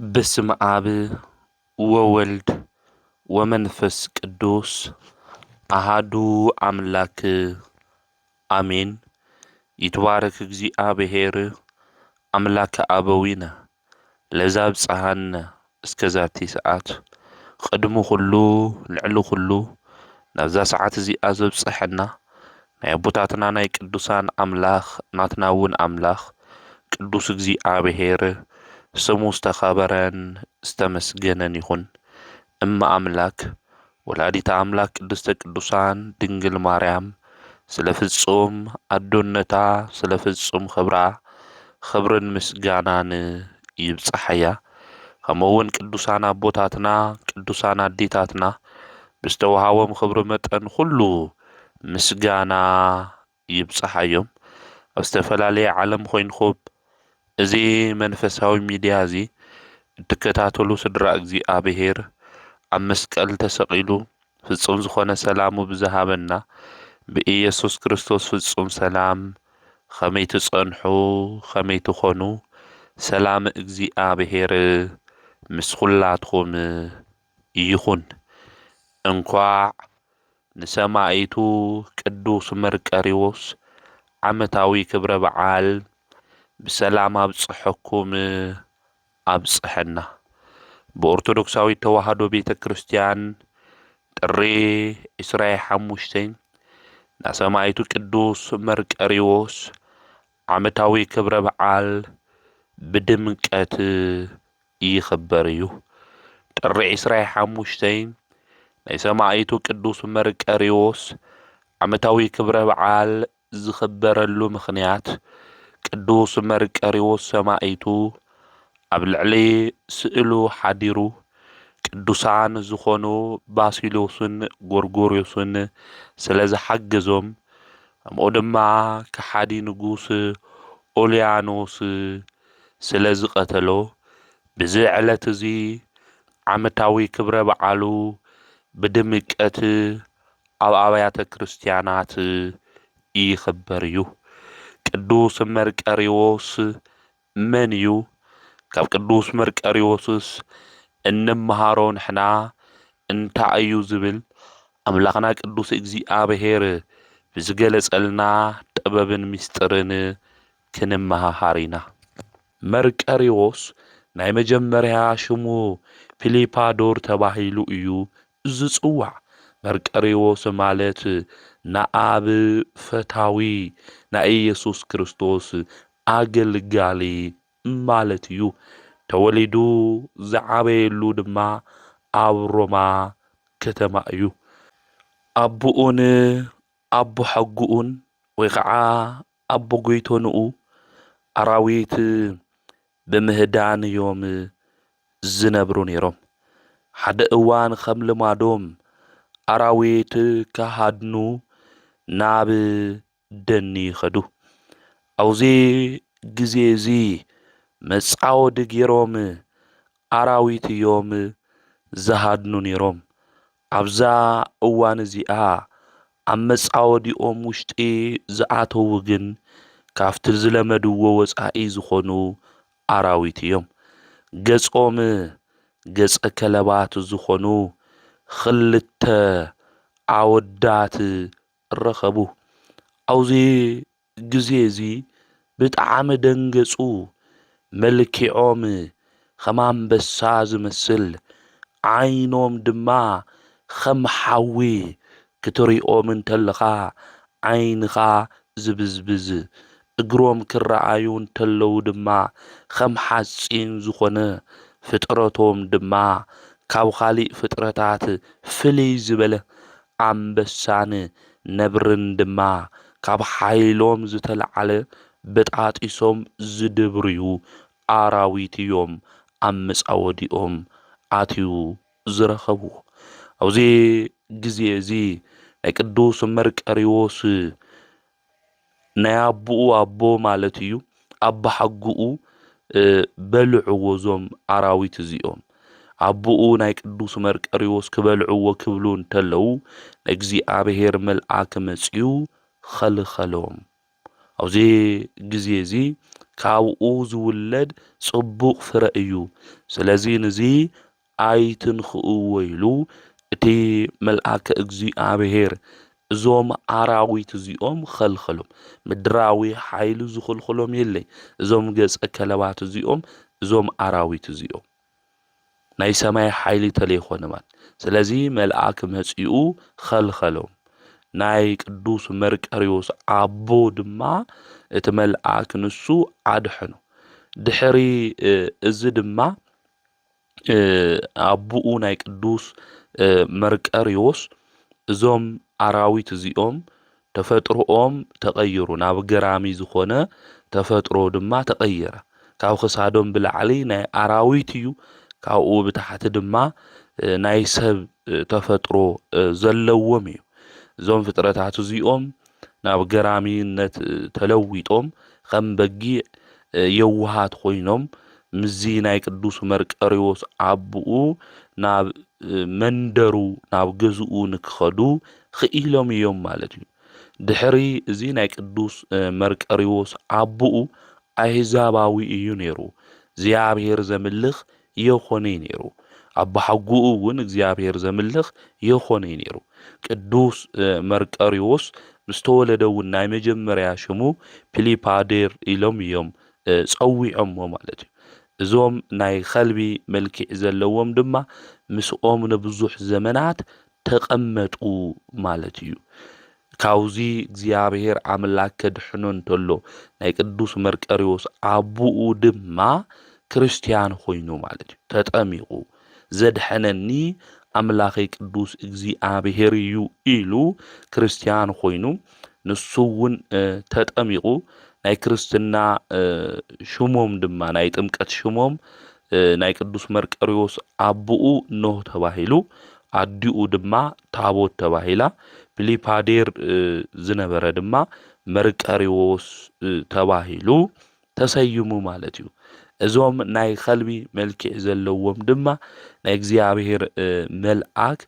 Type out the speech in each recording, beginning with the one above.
بسم آب وولد ومنفس قدوس أحدو أملاك آمين. يتبارك እግዚአብሔር أملاك أبوينا لزاب صحن اسكزاتي ساعات قدمو خلو لعلو خلو نبزا ساعات زي أزب صحنا نيبوتاتنا ناي قدوسان أملاخ ناتناون أملاخ ቅዱስ እግዚአብሔር ስሙ ዝተኸበረን ዝተመስገነን ይሁን። እማ አምላክ ወላዲተ አምላክ ቅድስተ ቅዱሳን ድንግል ማርያም ስለ ፍጹም አዶነታ ስለ ፍጹም ክብራ ክብርን ምስጋናን ይብጽሐያ። ከምኡውን ቅዱሳን አቦታትና ቅዱሳን አዴታትና ብዝተወሃቦም ክብሪ መጠን ኩሉ ምስጋና ይብጽሐዮም። ኣብ ዝተፈላለየ ዓለም ኮይንኩም እዚ መንፈሳዊ ሚድያ እዚ እትከታተሉ ስድራ እግዚአብሔር ኣብ መስቀል ተሰቂሉ ፍጹም ዝኾነ ሰላሙ ብዝሃበና ብኢየሱስ ክርስቶስ ፍጹም ሰላም ከመይ ትጸንሑ ከመይ ትኾኑ ሰላም እግዚአብሔር ምስ ኩላትኩም ይኹን። እንኳዕ ንሰማዕቱ ቅዱስ መርቆሬዎስ ዓመታዊ ክብረ በዓል ብሰላም አብጽሐኩም አብጽሐና። በኦርቶዶክሳዊት ተዋህዶ ቤተ ክርስቲያን ጥሪ 25 ናሰማዕቱ ቅዱስ መርቆሬዎስ ዓመታዊ ክብረ በዓል ብድምቀት ይኽበር እዩ። ጥሪ 25 ናይ ሰማዕቱ ቅዱስ መርቆሬዎስ ዓመታዊ ክብረ በዓል ዝኽበረሉ ምኽንያት ቅዱስ መርቆሬዎስ ሰማዕቱ ኣብ ልዕሊ ስእሉ ሓዲሩ ቅዱሳን ዝኾኑ ባሲሎስን ጎርጎርዮስን ስለ ዝሓገዞም ከምኡ ድማ ከሓዲ ንጉስ ኦልያኖስ ስለ ዝቐተሎ ብዚ ዕለት እዚ ዓመታዊ ክብረ በዓሉ ብድምቀት ኣብ ኣብያተ ክርስቲያናት ይኽበር እዩ። ቅዱስ መርቆሬዎስ መን እዩ? ካብ ቅዱስ መርቆሬዎስስ እንመሃሮ ንሕና እንታይ እዩ ዝብል ኣምላኽና ቅዱስ እግዚአብሔር ብዝገለጸልና ጥበብን ምስጢርን ክንመሃሃር ኢና። መርቆሬዎስ ናይ መጀመርያ ሽሙ ፊሊፓዶር ተባሂሉ እዩ ዝጽዋዕ። መርቆሬዎስ ማለት ንኣብ ፈታዊ ናይ ኢየሱስ ክርስቶስ ኣገልጋሊ ማለት እዩ። ተወሊዱ ዝዓበየሉ ድማ ኣብ ሮማ ከተማ እዩ። ኣቦኡን ኣቦ ሓጉኡን ወይ ከዓ ኣቦ ጎይቶንኡ ኣራዊት ብምህዳን እዮም ዝነብሩ ነይሮም። ሓደ እዋን ከም ልማዶም ኣራዊት ካሃድኑ ናብ ደኒ ይኸዱ። ኣብዚ ግዜ እዚ መጻወዲ ገይሮም ኣራዊት እዮም ዝሃድኑ ነይሮም። ኣብዛ እዋን እዚኣ ኣብ መጻወዲኦም ውሽጢ ዝኣተዉ ግን ካብቲ ዝለመድዎ ወጻኢ ዝኾኑ ኣራዊት እዮም። ገጾም ገጸ ከለባት ዝኾኑ ክልተ ኣወዳት ረኸቡ። ኣብዚ ግዜ እዚ ብጣዕሚ ደንገጹ። መልክዖም ከም ኣንበሳ ዝመስል ዓይኖም ድማ ከም ሓዊ ክትሪኦም እንተለኻ ዓይንኻ ዝብዝብዝ እግሮም ክረኣዩ እንተለዉ ድማ ከም ሓፂን ዝኾነ ፍጥረቶም ድማ ካብ ካሊእ ፍጥረታት ፍልይ ዝበለ ኣንበሳን ነብርን ድማ ካብ ሓይሎም ዝተለዓለ በጣጢሶም ዝድብርዩ ኣራዊት እዮም ኣብ መጻወዲኦም ኣትዩ ዝረኸቡ። ኣብዚ ግዜ እዚ ናይ ቅዱስ መርቆሬዎስ ናይ ኣቦኡ ኣቦ ማለት እዩ ኣቦ ሓጉኡ በልዕዎ ዞም ኣራዊት እዚኦም። ኣቦኡ ናይ ቅዱስ መርቆሬዎስ ክበልዕዎ ክብሉ እንተለዉ እግዚአብሔር መልአክ መጺኡ ኸልኸሎም። ኣብዚ ግዜ እዚ ካብኡ ዝውለድ ጽቡቕ ፍረ እዩ ስለዚ ንዚ ኣይትንኽእዎ ኢሉ እቲ መልአከ እግዚኣብሔር እዞም ኣራዊት እዚኦም ኸልኸሎም ምድራዊ ሓይሊ ዝኽልኽሎም የለይ እዞም ገጸ ከለባት እዚኦም እዞም ኣራዊት እዚኦም ናይ ሰማይ ሓይሊ ተለይኾነማት ስለዚ መልአክ መጺኡ ኸልኸሎም ናይ ቅዱስ መርቀሪዎስ ኣቦ ድማ እቲ መልአክ ንሱ ኣድሕኖ ድሕሪ እዚ ድማ ኣቦኡ ናይ ቅዱስ መርቀሪዎስ እዞም ኣራዊት እዚኦም ተፈጥሮኦም ተቐይሩ ናብ ገራሚ ዝኾነ ተፈጥሮ ድማ ተቐየረ ካብ ክሳዶም ብላዕሊ ናይ ኣራዊት እዩ ካብኡ ብታሕቲ ድማ ናይ ሰብ ተፈጥሮ ዘለዎም እዩ እዞም ፍጥረታት እዚኦም ናብ ገራሚነት ተለዊጦም ከም በጊዕ የውሃት ኮይኖም ምዚ ናይ ቅዱስ መርቀሪዎስ ኣቦኡ ናብ መንደሩ ናብ ገዝኡ ንክኸዱ ክኢሎም እዮም ማለት እዩ ድሕሪ እዚ ናይ ቅዱስ መርቀሪዎስ ኣቦኡ ኣሕዛባዊ እዩ ነይሩ እግዚኣብሔር ዘምልኽ የኾነ ነይሩ ኣቦ ሓጉኡ እውን እግዚኣብሔር ዘምልኽ የኾነ ነይሩ ቅዱስ መርቀሪዎስ ምስ ተወለደ እውን ናይ መጀመርያ ሽሙ ፒሊፓዴር ኢሎም እዮም ጸዊዖምዎ ማለት እዩ እዞም ናይ ኸልቢ መልክዕ ዘለዎም ድማ ምስኦም ንብዙሕ ዘመናት ተቐመጡ ማለት እዩ ካብዚ እግዚኣብሔር ኣምላክ ከድሕኖ እንተሎ ናይ ቅዱስ መርቀሪዎስ ኣቦኡ ድማ ክርስቲያን ኮይኑ ማለት እዩ ተጠሚቑ ዘድሐነኒ ኣምላኸይ ቅዱስ እግዚኣብሔር እዩ ኢሉ ክርስቲያን ኮይኑ ንሱ እውን ተጠሚቑ ናይ ክርስትና ሽሞም ድማ ናይ ጥምቀት ሽሞም ናይ ቅዱስ መርቀሪዎስ ኣቦኡ ኖህ ተባሂሉ ኣዲኡ ድማ ታቦት ተባሂላ ፒሊፓዴር ዝነበረ ድማ መርቀሪዎስ ተባሂሉ ተሰይሙ ማለት እዩ እዞም ናይ ኸልቢ መልክዕ ዘለዎም ድማ ናይ እግዚኣብሔር መልአክ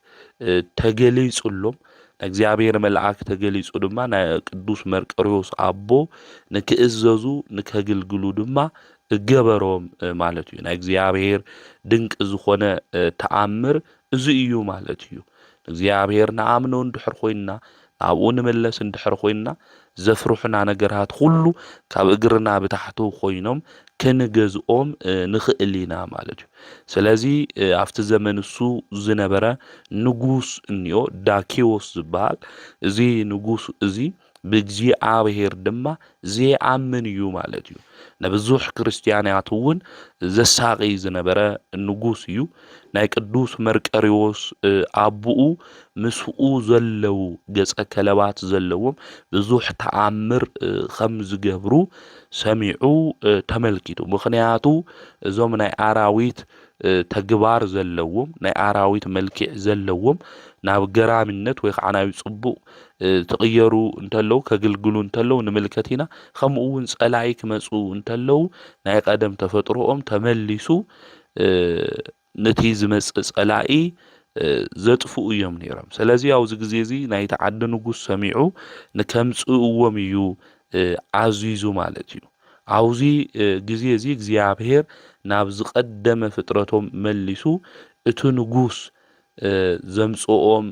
ተገሊጹሎም ናይ እግዚኣብሔር መልአክ ተገሊጹ ድማ ናይ ቅዱስ መርቀሪዎስ ኣቦ ንክእዘዙ ንከግልግሉ ድማ እገበሮም ማለት እዩ ናይ እግዚኣብሔር ድንቂ ዝኾነ ተኣምር እዚ እዩ ማለት እዩ እግዚአብሔር ንኣምኖ እንድሕር ኮይንና ናብኡ ንመለስ እንድሕር ኮይንና ዘፍርሑና ነገራት ሁሉ ካብ እግርና ብታሕቱ ኮይኖም ክንገዝኦም ንኽእል ኢና ማለት እዩ ስለዚ ኣብቲ ዘመን እሱ ዝነበረ ንጉስ እንዮ ዳኪዎስ ዝበሃል እዚ ንጉስ እዚ ብእግዚአብሔር ድማ ዘይኣምን እዩ ማለት እዩ ነብዙሕ ክርስቲያናት እውን ዘሳቂ ዝነበረ ንጉስ እዩ ናይ ቅዱስ መርቀሪዎስ ኣቦኡ ምስኡ ዘለው ገጸ ከለባት ዘለዎም ብዙሕ ተኣምር ከም ዝገብሩ ሰሚዑ ተመልኪቱ ምኽንያቱ እዞም ናይ ኣራዊት ተግባር ዘለዎም ናይ ኣራዊት መልክዕ ዘለዎም ናብ ገራሚነት ወይ ከዓ ናብ ጽቡቕ ተቕየሩ እንተለው ከግልግሉ እንተለው ንምልከት ኢና ከምኡ እውን ጸላኢ ክመጹ እንተለው ናይ ቀደም ተፈጥሮኦም ተመሊሱ ነቲ ዝመጽእ ጸላኢ ዘጥፍኡ እዮም ነይሮም ስለዚ ኣብዚ ግዜ እዚ ናይ ተዓዲ ንጉስ ሰሚዑ ንከምጽእዎም እዩ ኣዚዙ ማለት እዩ ኣብዚ ግዜ እዚ እግዚአብሔር ናብ ዝቀደመ ፍጥረቶም መሊሱ እቲ ንጉስ ዘምጽኦም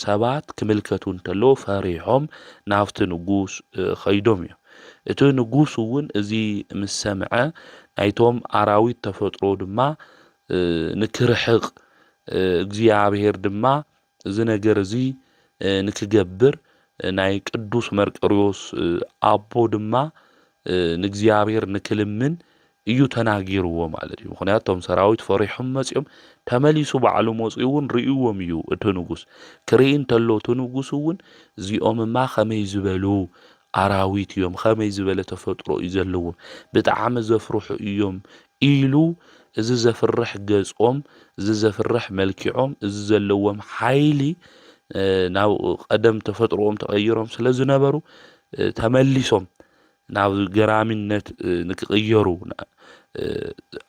ሰባት ክምልከቱ እንተሎ ፈሪሖም ናብቲ ንጉስ ኸይዶም እዮም እቲ ንጉስ እውን እዚ ምስ ሰምዐ ናይቶም ኣራዊት ተፈጥሮ ድማ ንክርሕቕ እግዚአብሔር ድማ እዚ ነገር እዚ ንክገብር ናይ ቅዱስ መርቀሪዎስ ኣቦ ድማ ንእግዚአብሔር ንክልምን እዩ ተናጊርዎ ማለት እዩ ምክንያቱም ሰራዊት ፈሪሖም መጽኦም ተመሊሱ ባዕሉ መጽኡ እውን ርእይዎም እዩ እቲ ንጉስ ክርኢ እንተሎ እቲ ንጉስ እውን እዚኦምማ ከመይ ዝበሉ ኣራዊት እዮም ከመይ ዝበለ ተፈጥሮ እዩ ዘለዎም ብጣዕሚ ዘፍርሑ እዮም ኢሉ እዚ ዘፍርሕ ገጾም እዚ ዘፍርሕ መልክዖም እዚ ዘለዎም ሓይሊ ናብ ቀደም ተፈጥሮኦም ተቐይሮም ስለ ዝነበሩ ተመሊሶም ናብ ገራሚነት ንክቕየሩ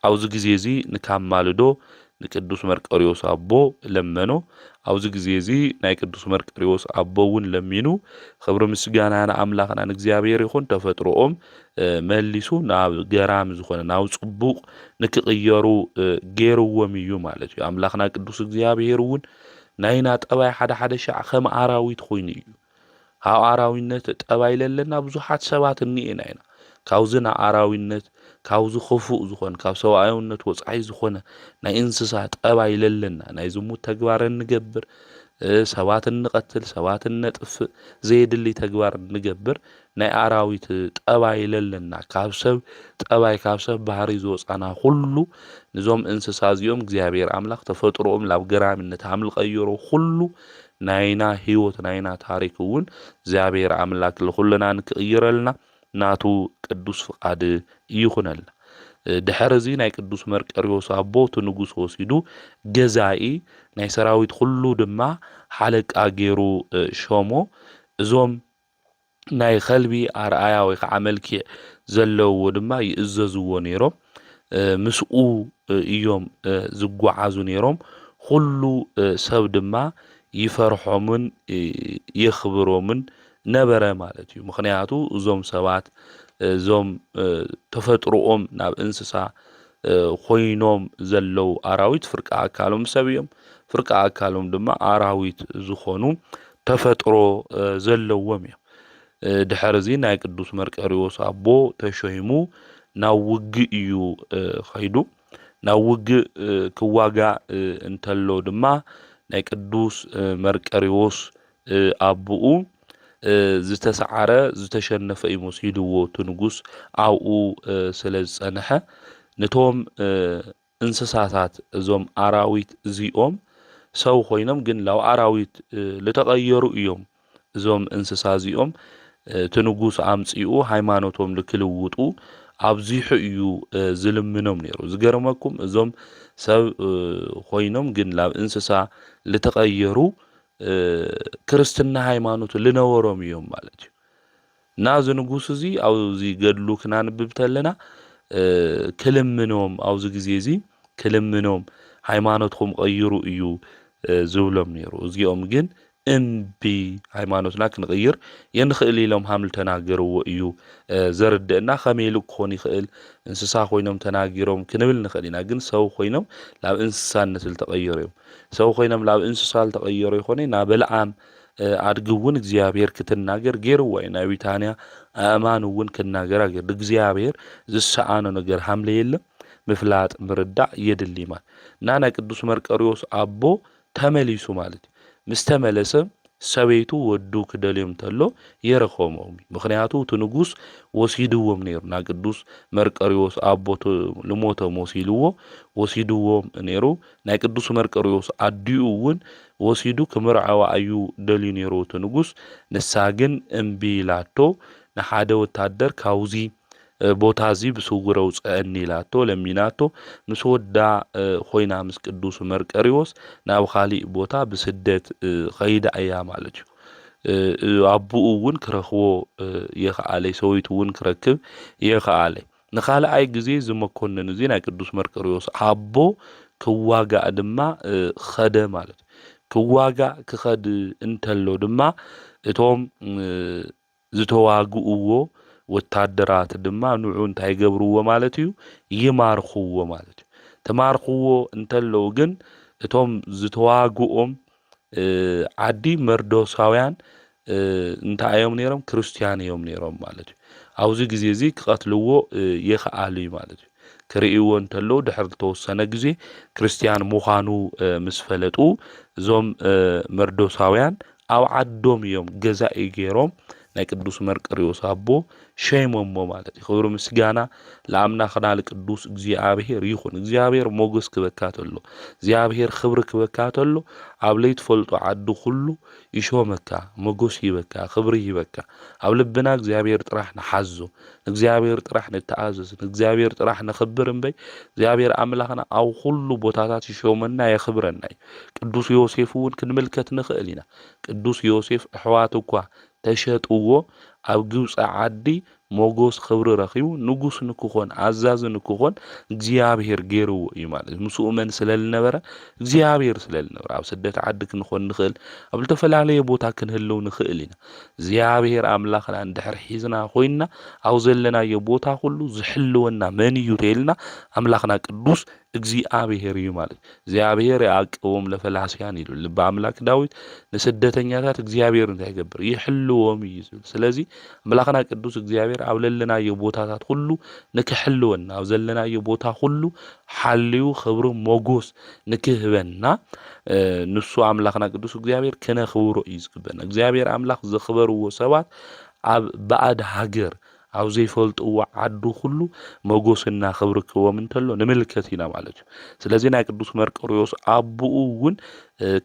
ኣብዚ ግዜ እዚ ንካማልዶ ንቅዱስ መርቆሬዎስ አቦ ለመኖ ኣብዚ ግዜ እዚ ናይ ቅዱስ መርቆሬዎስ አቦ እውን ለሚኑ ክብሪ ምስጋና ንኣምላኽና ንእግዚአብሔር ይኹን ተፈጥሮኦም መሊሱ ናብ ገራም ዝኾነ ናብ ጽቡቕ ንክቕየሩ ገይርዎም እዩ ማለት እዩ ኣምላኽና ቅዱስ እግዚአብሔር እውን ናይና ጠባይ ሓደ ሓደ ሻዕ ከም ኣራዊት ኮይኑ እዩ ካብ ኣራዊነት ጠባይ ለለና ብዙሓት ሰባት እኒኤና ኢና ካብዚ ኣራዊነት ካብዚ ክፉእ ዝኾነ ካብ ሰብኣውነት ወጻኢ ዝኾነ ናይ እንስሳ ጠባይ ለለና ናይ ዝሙት ተግባር እንገብር ሰባት እንቀትል ሰባት ነጥፍ ዘይድሊ ተግባር እንገብር ናይ ኣራዊት ጠባይ ለለና ካብ ሰብ ጠባይ ካብ ሰብ ባህሪ ዝወጻና ሁሉ ንዞም እንስሳ እዚኦም እግዚአብሔር ኣምላኽ ተፈጥሮኦም ላብ ገራምነት ኣምልቀይሮ ሁሉ ናይና ህይወት ናይና ታሪክ እውን እግዚአብሔር ኣምላኽ ለኹለና ንክቕይረልና ናቱ ቅዱስ ፍቃድ ይኹነልና ድሕሪ እዚ ናይ ቅዱስ መርቆሬዎስ አቦ ንጉስ ወሲዱ ገዛኢ ናይ ሰራዊት ሁሉ ድማ ሓለቃ ገይሩ ሾሞ እዞም ናይ ከልቢ ኣርኣያ ወይ ከዓ መልክዕ ዘለዎ ድማ ይእዘዝዎ ነይሮም ምስኡ እዮም ዝጓዓዙ ነይሮም ሁሉ ሰብ ድማ ይፈርሖምን ይኽብሮምን ነበረ ማለት እዩ ምክንያቱ እዞም ሰባት እዞም ተፈጥሮኦም ናብ እንስሳ ኮይኖም ዘለው ኣራዊት ፍርቃ አካሎም ሰብ እዮም ፍርቃ አካሎም ድማ ኣራዊት ዝኾኑ ተፈጥሮ ዘለዎም እዮም ድሕሪ እዚ ናይ ቅዱስ መርቆሬዎስ አቦ ተሾይሙ ናብ ውግእ እዩ ኸይዱ ናብ ውግእ ክዋጋእ እንተሎ ድማ ናይ ቅዱስ መርቆሬዎስ አቦኡ ዝተሰዓረ ዝተሸነፈ ይመስልዎ ንጉስ ኣብኡ ስለ ዝጸንሐ ነቶም እንስሳታት እዞም ኣራዊት እዚኦም ሰው ኮይኖም ግን ላብ ኣራዊት ለተቀየሩ እዮም እዞም እንስሳ እዚኦም ንጉስ ኣምጺኡ ሃይማኖቶም ልክልውጡ ኣብዚሑ እዩ ዝልምኖም ነይሩ ዝገርመኩም እዞም ሰብ ኮይኖም ግን ላብ እንስሳ ለተቀየሩ ክርስትና ሃይማኖት ልነበሮም እዮም ማለት እዩ ናዚ ንጉስ እዚ ኣብዚ ገድሉ ክናንብብ ተለና ክልምኖም ኣብዚ ግዜ እዚ ክልምኖም ሃይማኖትኩም ቀይሩ እዩ ዝብሎም ነይሩ እዚኦም ግን እምቢ ሃይማኖትና ክንቀይር የንኽእል ኢሎም ሃምል ተናገርዎ እዩ ዘርድእና ከመይሉ ክኾን ይኽእል እንስሳ ኮይኖም ተናጊሮም ክንብል ንኽእል ኢና ግን ሰው ኮይኖም ላብ እንስሳነት ዝተቀየሩ እዮም ሰው ኮይኖም ላብ እንስሳ ዝተቀየሩ ይኾነ ናብ በልዓም ኣድጊ እውን እግዚአብሔር ክትናገር ገይርዋ ናይ ቢታንያ ኣእማን እውን ክናገራ ገይሩ እግዚአብሔር ዝሰኣኖ ነገር ሃምለ የለም ምፍላጥ ምርዳእ የድሊ ማለት ናይ ቅዱስ መርቆሬዎስ አቦ ተመሊሱ ማለት ምስ ተመለሰ ሰበይቱ ወዱ ክደልዮም ተሎ የረኸሞም ምክንያቱ ንጉስ ወሲድዎም ነይሩ ና ቅዱስ መርቆሬዎስ አቦ ልሞቶም ወሲድዎም ነይሩ ናይ ቅዱስ መርቆሬዎስ አዲኡ እውን ወሲዱ ክምርዓዋ እዩ ደልዩ ነይሩ ንጉስ ንሳ ግን እምቢ ኢላቶ ንሓደ ወታደር ካውዚ ቦታ እዚ ብስውር ውፅአኒ ኢላቶ ለሚናቶ ምስ ወዳ ኮይና ምስ ቅዱስ መርቆሬዎስ ናብ ካሊእ ቦታ ብስደት ኸይዳ እያ ማለት እዩ አቡኡ እውን ክረኽቦ የኸኣለይ ሰበይቱ እውን ክረክብ የኸኣለይ ንኻልኣይ ግዜ ዝመኮንን እዚ ናይ ቅዱስ መርቆሬዎስ አቦ ክዋጋእ ድማ ኸደ ማለት ክዋጋእ ክኸድ እንተሎ ድማ እቶም ዝተዋግእዎ ወታደራት ድማ ንዑ እንታይ ገብርዎ ማለት እዩ ይማርኽዎ ማለት እዩ ተማርኽዎ እንተሎ ግን እቶም ዝተዋግኦም ዓዲ መርዶሳውያን እንታይ እዮም ነይሮም ክርስቲያን እዮም ነይሮም ማለት እዩ ኣብዚ ግዜ እዚ ክቀትልዎ ይኽኣሉ ማለት እዩ ክርእይዎ እንተሎ ድሕሪ ተወሰነ ግዜ ክርስቲያን ምዃኑ ምስ ፈለጡ እዞም መርዶሳውያን ኣብ ዓዶም እዮም ገዛኢ ገይሮም ናይ ቅዱስ መርቆሬዎስ አቦ ሸይሞሞ ማለት እዩ ክብሪ ምስጋና ለኣምላኽና ለቅዱስ እግዚአብሔር ይኹን እግዚአብሔር ሞገስ ክበካ ተሎ እግዚአብሔር ክብሪ ክበካ ተሎ ኣብ ለይትፈልጦ ዓዲ ሁሉ ይሾመካ ሞገስ ይበካ ክብሪ ይበካ ኣብ ልብና እግዚአብሔር ጥራሕ ንሓዞ እግዚአብሔር ጥራሕ ንተኣዘዝ እግዚአብሔር ጥራሕ ንኽብር እምበይ እግዚአብሔር ኣምላኽና ኣብ ሁሉ ቦታታት ይሾመና የኽብረና ቅዱስ ዮሴፍ እውን ክንምልከት ንኽእል ኢና ቅዱስ ዮሴፍ ኣሕዋት እኳ ተሸጥዎ ኣብ ግብፂ ዓዲ ሞጎስ ክብሪ ረኺቡ ንጉስ ንክኾን ኣዛዚ ንክኾን እግዚኣብሔር ገይርዎ እዩ ማለት ምስኡ መን ስለልነበረ እግዚኣብሔር ስለልነበረ ኣብ ስደት ዓዲ ክንኾን ንኽእል ኣብ ዝተፈላለየ ቦታ ክንህልው ንኽእል ኢና እግዚኣብሔር ኣምላኽና እንድሕር ሒዝና ኮይንና ኣብ ዘለናዮ ቦታ ኩሉ ዝሕልወና መን እዩ ተይልና ኣምላኽና ቅዱስ እግዚአብሔር እዩ ማለት እግዚአብሔር ያዕቆቦም ለፈላስያን ይሉ ልበ አምላክ ዳዊት ለስደተኛታት እግዚአብሔር እንታይ ይገብር ይሕልዎም እዩ ስለዚ አምላክና ቅዱስ እግዚአብሔር ኣብ ለለናዮ ቦታታት ሁሉ ንክሕልወና ኣብ ዘለናዮ ቦታ ሁሉ ሓልዩ ክብሩ ሞጎስ ንክህበና ንሱ አምላክና ቅዱስ እግዚአብሔር ከነኽብሮ እዩ ዝግበና እግዚአብሔር አምላክ ዘኽበርዎ ሰባት ኣብ ባዕድ ሃገር ኣብ ዘይፈልጥዎ ዓዱ ሁሉ ሞጎስና ክብሪ ክቦም እንተሎ ንምልከት ኢና ማለት እዩ ስለዚ ናይ ቅዱስ መርቆሬዎስ አቡኡ እውን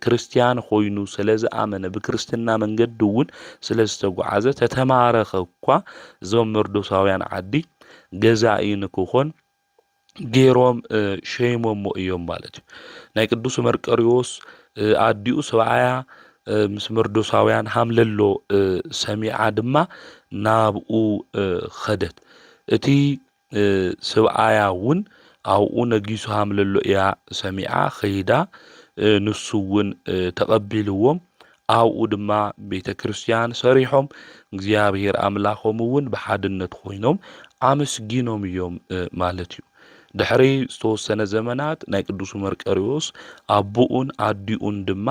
ክርስቲያን ኮይኑ ስለዝኣመነ ብክርስትና መንገዲ እውን ስለዝተጓዓዘ ተተማረኸ እኳ እዞም መርዶሳውያን ዓዲ ገዛኢ ንክኾን ገይሮም ሸይሞሞ እዮም ማለት እዩ ናይ ቅዱስ መርቆሬዎስ ኣዲኡ ሰብኣያ ምስ መርዶሳውያን ሃምለሎ ሰሚዓ ድማ ናብኡ ኸደት እቲ ሰብኣያ እውን ኣብኡ ነጊሱ ሃምለሎ እያ ሰሚዓ ኸይዳ ንሱ እውን ተቐቢልዎም ኣብኡ ድማ ቤተ ክርስቲያን ሰሪሖም እግዚአብሔር ኣምላኾም እውን ብሓድነት ኮይኖም ኣመስጊኖም እዮም ማለት እዩ ድሕሪ ዝተወሰነ ዘመናት ናይ ቅዱስ መርቆሬዎስ አቡኡን ኣዲኡን ድማ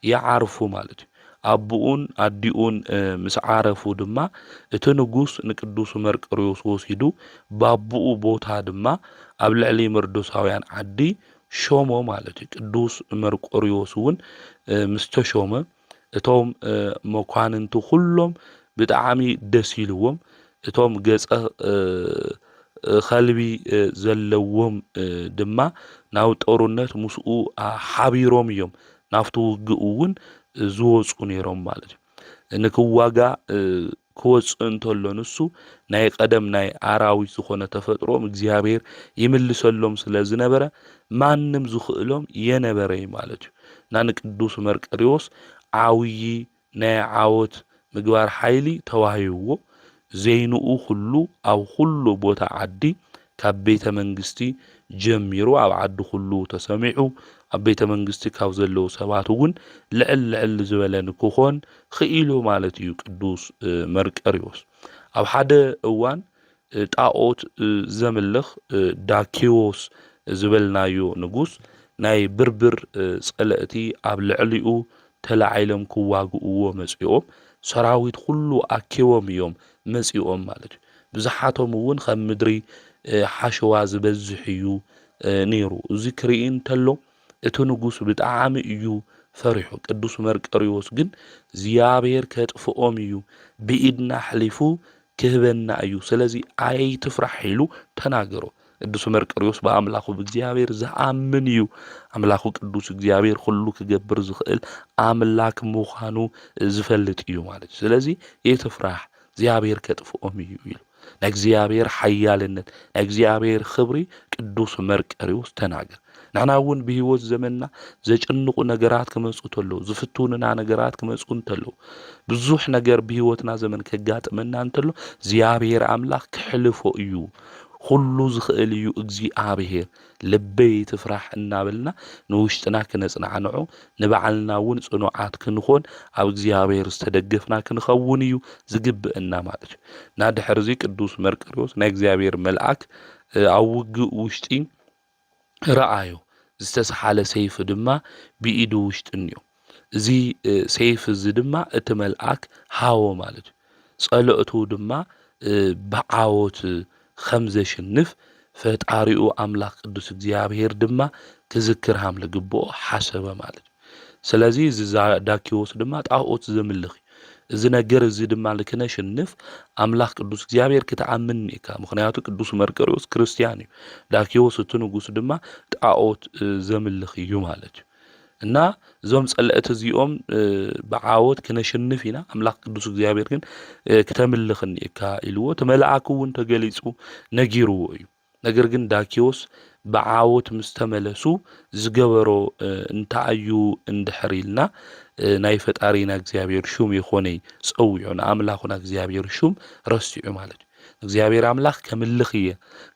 ይዓርፉ ማለት እዩ አቡኡን ኣዲኡን ምስ ዓረፉ ድማ እቲ ንጉስ ንቅዱስ መርቆሬዎስ ወሲዱ ባቡኡ ቦታ ድማ ኣብ ልዕሊ መርዶሳውያን ዓዲ ሾሞ ማለት እዩ ቅዱስ መርቆሬዎስ እውን ምስ ተሾመ እቶም መኳንንቱ ኩሎም ብጣዕሚ ደስ ኢልዎም እቶም ገጸ ኸልቢ ዘለዎም ድማ ናብ ጦርነት ምስኡ ሓቢሮም እዮም ናፍቲ ውግእ እውን ዝወፁ ነይሮም ማለት እዩ ንክዋጋ ክወፅእ እንተሎ ንሱ ናይ ቀደም ናይ ኣራዊት ዝኾነ ተፈጥሮም እግዚአብሔር ይምልሰሎም ስለዝነበረ ማንም ዝኽእሎም የነበረ ማለት እዩ እና ንቅዱስ መርቆሬዎስ ዓውይ ናይ ዓወት ምግባር ሓይሊ ተዋሂብዎ ዘይንኡ ሁሉ ኣብ ሁሉ ቦታ ዓዲ ካብ ቤተ መንግስቲ ጀሚሩ ኣብ ዓዲ ሁሉ ተሰሚዑ ኣብ ቤተ መንግስቲ ካብ ዘለዉ ሰባት እውን ልዕል ዝበለ ንክኾን ክኢሉ ማለት እዩ ቅዱስ መርቆሬዎስ ኣብ ሓደ እዋን ጣዖት ዘምልኽ ዳኪዎስ ዝበልናዮ ንጉስ ናይ ብርብር ጸለእቲ ኣብ ልዕሊኡ ተላዓይሎም ክዋግእዎ መጽኦም ሰራዊት ሁሉ ኣኪቦም እዮም መጽኦም ማለት እዩ ብዙሓቶም እውን ከም ምድሪ ሓሸዋ ዝበዝሕ እዩ ነይሩ እዚ ክርኢ እንተሎ እቲ ንጉስ ብጣዕሚ እዩ ፈሪሑ ቅዱስ መርቆሬዎስ ግን እግዚአብሔር ከጥፍኦም እዩ ብኢድና ሕሊፉ ክህበና እዩ ስለዚ ኣይትፍራሕ ኢሉ ተናገሮ ቅዱስ መርቆሬዎስ በአምላኹ በእግዚአብሔር ዝኣምን እዩ አምላኹ ቅዱስ እግዚአብሔር ሁሉ ክገብር ዝኽእል አምላክ ምዃኑ ዝፈልጥ እዩ ማለት ስለዚ ኣይትፍራሕ እግዚአብሔር ከጥፍኦም እዩ ኢሉ ናይ እግዚአብሔር ሓያልነት ናይ እግዚአብሔር ክብሪ ቅዱስ መርቆሬዎስ ተናገር ንሕና እውን ብሂወት ዘመንና ዘጭንቁ ነገራት ክመፁ እንተለዉ ዝፍትኑና ነገራት ክመፁ እንተለዉ ብዙሕ ነገር ብሂወትና ዘመን ከጋጥመና እንተሎ እግዚአብሔር አምላክ ክሕልፎ እዩ ሁሉ ዝኽእል እዩ እግዚአብሔር ልበይ ትፍራሕ እናበልና ንውሽጥና ክነጽናዕንዖ ንባዕልና እውን ጽኑዓት ክንኾን ኣብ እግዚአብሔር ዝተደገፍና ክንኸውን እዩ ዝግብእና ማለት እዩ ና ድሕርዚ ቅዱስ መርቆሬዎስ ናይ እግዚአብሔር መልአክ ኣብ ውግእ ውሽጢ ረአዮ ዝተሰሓለ ሰይፍ ድማ ብኢዱ ውሽጢ እንዮ እዚ ሰይፍ እዚ ድማ እቲ መልአክ ሃዎ ማለት እዩ ጸሎእቱ ድማ ብዓወት خمزشنف ፈጣሪኡ አምላክ ቅዱስ እግዚአብሔር ድማ ክዝክር ሃም ለግቦ ሓሰበ ማለት ስለዚ እዚ ዳኪዎስ ድማ ጣዖት ዘምልኽ እዚ ነገር እዚ ድማ ለከነሽንፍ አምላክ ቅዱስ እግዚአብሔር ከተአምን ኢካ ምክንያቱ ቅዱስ መርቆሬዎስ ክርስቲያን እዩ ዳኪዎስ እቲ ንጉስ ድማ ጣዖት ዘምልኽ እዩ ማለት እና ዞም ጸለእት እዚኦም በዓወት ከነሽንፍ ኢና አምላክ ቅዱስ እግዚአብሔር ግን ከተምልኽን ኢካ ኢልዎ ተመላአኩ እውን ተገሊጹ ነጊርዎ እዩ ነገር ግን ዳኪዎስ ብዓወት ምስ ተመለሱ ዝገበሮ እንታይ እዩ እንድሕር ኢልና ናይ ፈጣሪና እግዚአብሔር ሹም ይኾነ ፀውዑ ንኣምላኹና እግዚአብሔር ሹም ረሲዑ ማለት እዩ እግዚአብሔር አምላኽ ከምልኽ እየ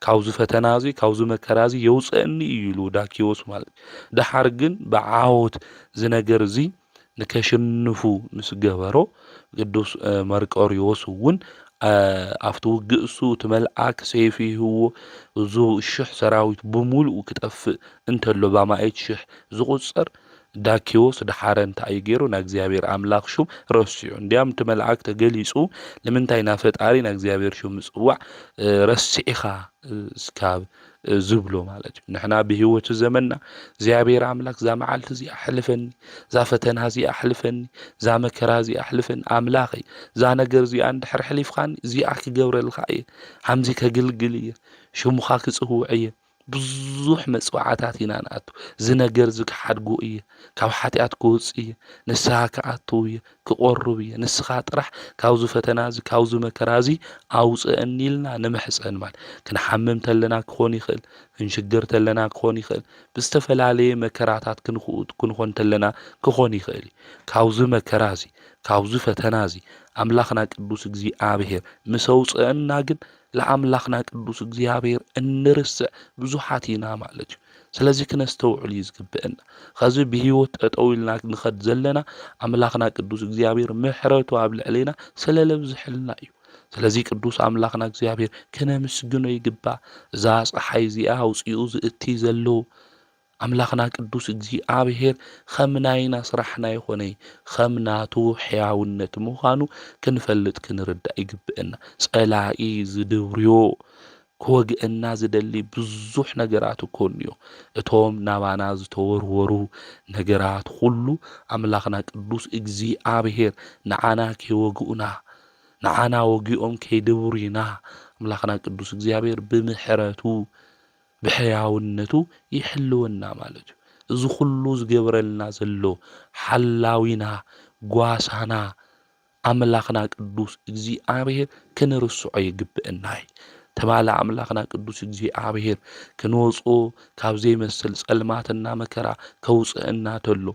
ካብዚ ፈተና እዚ ካብዚ መከራ እዚ የውፅአኒ እዩ ኢሉ ዳኪዎስ ማለት ድሓር ግን ብዓወት ዝነገር እዚ ንከሽንፉ ምስ ገበሮ ቅዱስ መርቆሪዎስ እውን ኣብቲ ውግእሱ እቲ መልአክ ሰይፊ ሂብዎ እዙ 1000 ሰራዊት ብሙሉእ ክጠፍእ እንተሎ ባማኤት 1000 ዝቁፀር ዳኪዎስ ድሓረ እንታይ ገይሩ ና እግዚአብሔር አምላኽ ሹም ረሲዑ እንዲያም እቲ መልአክ ተገሊጹ ለምንታይ ና ፈጣሪ ና እግዚአብሔር ሹም ጽዋዕ ረሲዕኻ እስካብ ዝብሎ ማለት እዩ ንሕና ብህይወት ዘመንና እግዚአብሔር አምላክ ዛ መዓልቲ እዚ ኣሕልፈኒ ዛ ፈተና እዚ ኣሕልፈኒ ዛ መከራ እዚ ኣሕልፈኒ አምላኸይ ዛ ነገር እዚ እንድሕር ሕሊፍኻኒ እዚኣ ክገብረልካ እየ ሃምዚ ከግልግል እየ ሽሙኻ ክጽውዕ እየ ብዙሕ መጽዋዕታት ኢና ንኣቱ ዝነገር ዝክሓድጉ እየ ካብ ሓጢኣት ክውፅእ እየ ንስኻ ክኣትው እየ ክቆርብ እየ ንስኻ ጥራሕ ካብዚ ፈተና እዚ ካብዚ መከራ እዚ ኣውፅአኒ ኢልና ንምሕፀን ማለት ክንሓምም ተለና ክኾን ይኽእል ክንሽገር ተለና ክኾን ይኽእል ብዝተፈላለየ መከራታት ክንኾን ተለና ክኾን ይኽእል ካብዚ መከራ እዚ ካብዚ ፈተና እዚ ኣምላኽና ቅዱስ እግዚአብሔር ምስ ኣውፅአና ግን ለአምላኽና ቅዱስ እግዚአብሔር እንርስዕ ብዙሓት ኢና ማለት እዩ ስለዚህ ክነስተውዕል ይዝግብአና ከዚ ብህይወት ጠጠው ኢልና ንኸድ ዘለና ኣምላኽና ቅዱስ እግዚአብሔር ምሕረቱ ኣብ ልዕሌና ስለለብዝሕልና እዩ ስለዚህ ቅዱስ ኣምላኽና እግዚአብሔር ከነምስግኖ ይግባእ እዛ ፀሓይ እዚኣ ኣውፂኡ ዝእቲ ዘሎ ኣምላኽና ቅዱስ እግዚአብሔር ኸምናይና ስራሕና ይኾነ ኸምናቱ ሕያውነት ምዃኑ ክንፈልጥ ክንርዳእ ይግብአና ጸላኢ ዝድብርዮ ክወግአና ዝደሊ ብዙሕ ነገራት እኮ እንዮ እቶም ናባና ዝተወርወሩ ነገራት ሁሉ ኣምላኽና ቅዱስ እግዚአብሔር ንዓና ከይወግኡና ንዓና ወጊኦም ከይድብሩና ኣምላኽና ቅዱስ እግዚአብሔር ብምሕረቱ ብሕያውነቱ ይሕልወና ማለት እዩ እዚ ኩሉ ዝገብረልና ዘሎ ሓላዊና ጓሳና ኣምላኽና ቅዱስ እግዚአብሔር ክንርስዖ ይግብአና ተማላ ኣምላኽና ቅዱስ እግዚአብሔር ክንወጾ ካብ ዘይመስል ጸልማትና መከራ ከውፅአና ተሎ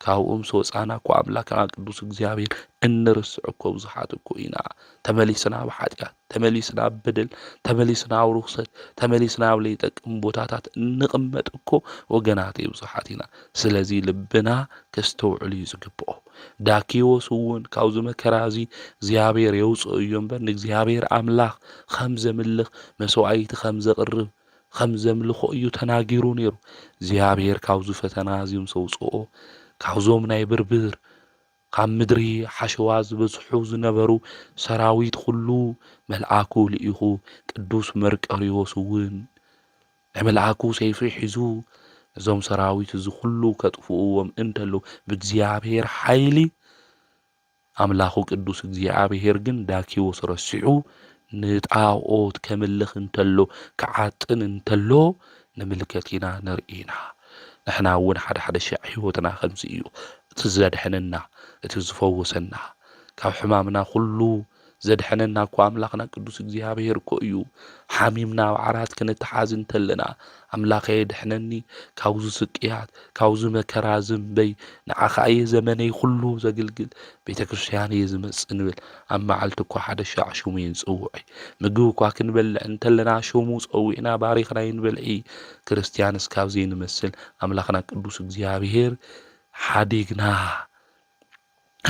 ካብኦም ስወፃና እኮ ኣምላኽና ቅዱስ እግዚአብሔር እንርስዕ እኮ ብዙሓት እኮ ኢና ተመሊስና ብሓጢኣት ተመሊስና በደል ተመሊስና ኣብ ርኩሰት ተመሊስና ኣብ ዘይጠቅም ቦታታት እንቕመጥ እኮ ወገናት ብዙሓት ኢና ስለዚ ልብና ከስተውዕል እዩ ዝግብኦ ዳኪዎስ እውን ካብዚ መከራ እዚ እግዚአብሔር የውፅኦ እዩ እምበር ንእግዚአብሔር ኣምላኽ ከም ዘምልኽ መስዋዕቲ ከም ዘቕርብ ከም ዘምልኾ እዩ ተናጊሩ ነይሩ እግዚአብሔር ካብዚ ፈተና እዚ ምስ ኣውፅኦ ካብዞም ናይ ብርብር ካብ ምድሪ ሓሸዋ ዝበዝሑ ዝነበሩ ሰራዊት ሁሉ መልአኩ ልኢኹ ቅዱስ መርቆሪዎስ እውን መልአኩ ሰይፊ ሒዙ እዞም ሰራዊት እዚ ሁሉ ከጥፍኡዎም እንተሎ ብእግዚአብሔር ሓይሊ ኣምላኹ ቅዱስ እግዚአብሔር ግን ዳኪዎስ ረሲዑ ንጣዖት ከምልኽ እንተሎ ክዓጥን እንተሎ ንምልከት ኢና ንርኢና ንሕና እውን ሓደ ሓደ ሸዕ ህይወትና ከምዚ እዩ እቲ ዘድሕነና እቲ ዝፈውሰና ካብ ሕማምና ሁሉ ዘድሕነና እኮ ኣምላኽና ቅዱስ እግዚአብሔር እኮ እዩ ሓሚምና ዓራት ክንተሓዝ እንተለና ኣምላኸ ድሕነኒ ካብዚ ስቅያት ካብዚ መከራ ዝንበይ ንዓኻ እየ ዘመነይ ሁሉ ዘግልግል ቤተ ክርስቲያን እየ ዝመፅእ ንብል ኣብ መዓልቲ እኮ ሓደ ሻዕ ሹሙ ይንፅውዕ ምግቢ እኳ ክንበልዕ እንተለና ሹሙ ፀዊዕና ባሪኽና ይንበልዒ ክርስቲያን እስካብ ዘይንመስል ኣምላኽና ቅዱስ እግዚአብሔር ሓዲግና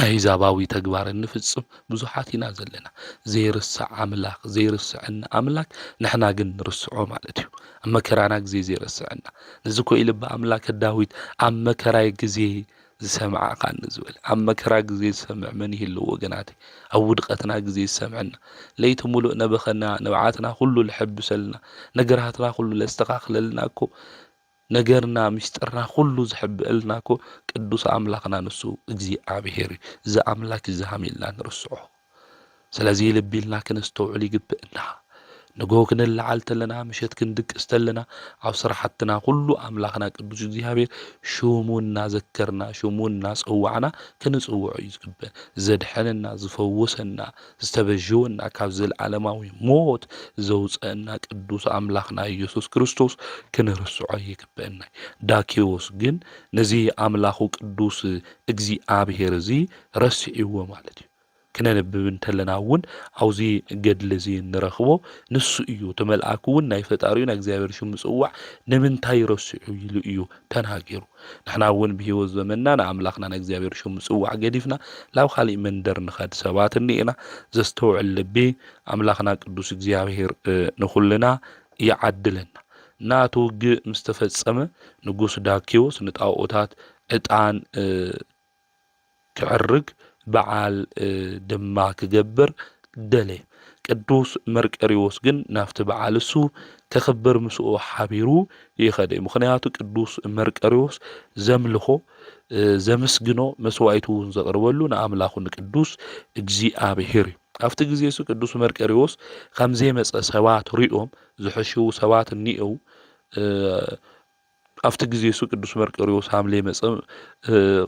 አይዛባዊ ተግባር እንፍጽም ብዙሓት ኢና ዘለና ዘይርስዕ ኣምላኽ ዘይርስዕና ኣምላኽ ንሕና ግን ንርስዖ ማለት እዩ ኣብ መከራና ግዜ ዘይርስዕና ነዚ ኮይ ልባ ኣምላክ ዳዊት ኣብ መከራይ ግዜ ዝሰምዓካ ንዝብል ኣብ መከራ ግዜ ዝሰምዕ መን ይህልው ወገናት ኣብ ውድቀትና ግዜ ዝሰምዐና ለይቲ ሙሉእ ነበኸና ነብዓትና ሁሉ ልሕብሰልና ነገራትና ሁሉ ለስተኻኽለልና እኮ ነገርና ምስጢርና ሁሉ ዝሕብአልና እኮ ቅዱስ ኣምላኽና ንሱ እግዚአብሔር እዚ ኣምላክ ዝሃሚልና ንርስዖ ስለዚ ልቢልና ክንስተውዕል ይግብአና ንጎ ክንለዓል ተለና ምሸት ክንድቅስ ተለና ኣብ ስራሕትና ኩሉ ኣምላኽና ቅዱስ እግዚኣብሔር ሽሙ እናዘከርና ሽሙ እናፀዋዕና ክንፅውዖ እዩ ዝግበእ ዘድሐነና ዝፈውሰና ዝተበዥወና ካብ ዘለዓለማዊ ሞት ዘውፀአና ቅዱስ ኣምላኽና ኢየሱስ ክርስቶስ ክንርስዖ ይግበአና ዳኪዎስ ግን ነዚ ኣምላኹ ቅዱስ እግዚኣብሔር እዚ ረሲዕዎ ማለት እዩ ክነነብብ እንተለና እውን ኣብዚ ገድሊ እዚ ንረኽቦ ንሱ እዩ ተመልኣክ እውን ናይ ፈጣሪኡ ናይ እግዚኣብሔር ሽሙ ምፅዋዕ ንምንታይ ረሲዑ ኢሉ እዩ ተናጊሩ ንሕና እውን ብሂወት ዘመንና ንኣምላኽና ናይ እግዚኣብሔር ሽሙ ምፅዋዕ ገዲፍና ላብ ካሊእ መንደር ንኸድ ሰባት እኒአና ዘስተውዕል ልቢ ኣምላኽና ቅዱስ እግዚኣብሔር ንኹልና ይዓድለና ናቱ ውግእ ምስ ተፈጸመ ንጉስ ዳኪዎስ ንጣዖታት ዕጣን ክዕርግ በዓል ድማ ክገብር ደለየ ቅዱስ መርቀሪዎስ ግን ናፍቲ በዓል እሱ ከኽብር ምስኡ ሓቢሩ ይኸደ ምክንያቱ ቅዱስ መርቀሪዎስ ዘምልኾ ዘመስግኖ መስዋዕቱ እውን ዘቕርበሉ ንኣምላኹ ንቅዱስ እግዚኣብሔር እዩ ኣብቲ ግዜ እሱ ቅዱስ መርቀሪዎስ ከምዘይመፀ ሰባት ሪኦም ዝሕሽው ሰባት እኒአው ኣብቲ ግዜ እሱ ቅዱስ መርቀሪዎስ ሃምሌ መፀ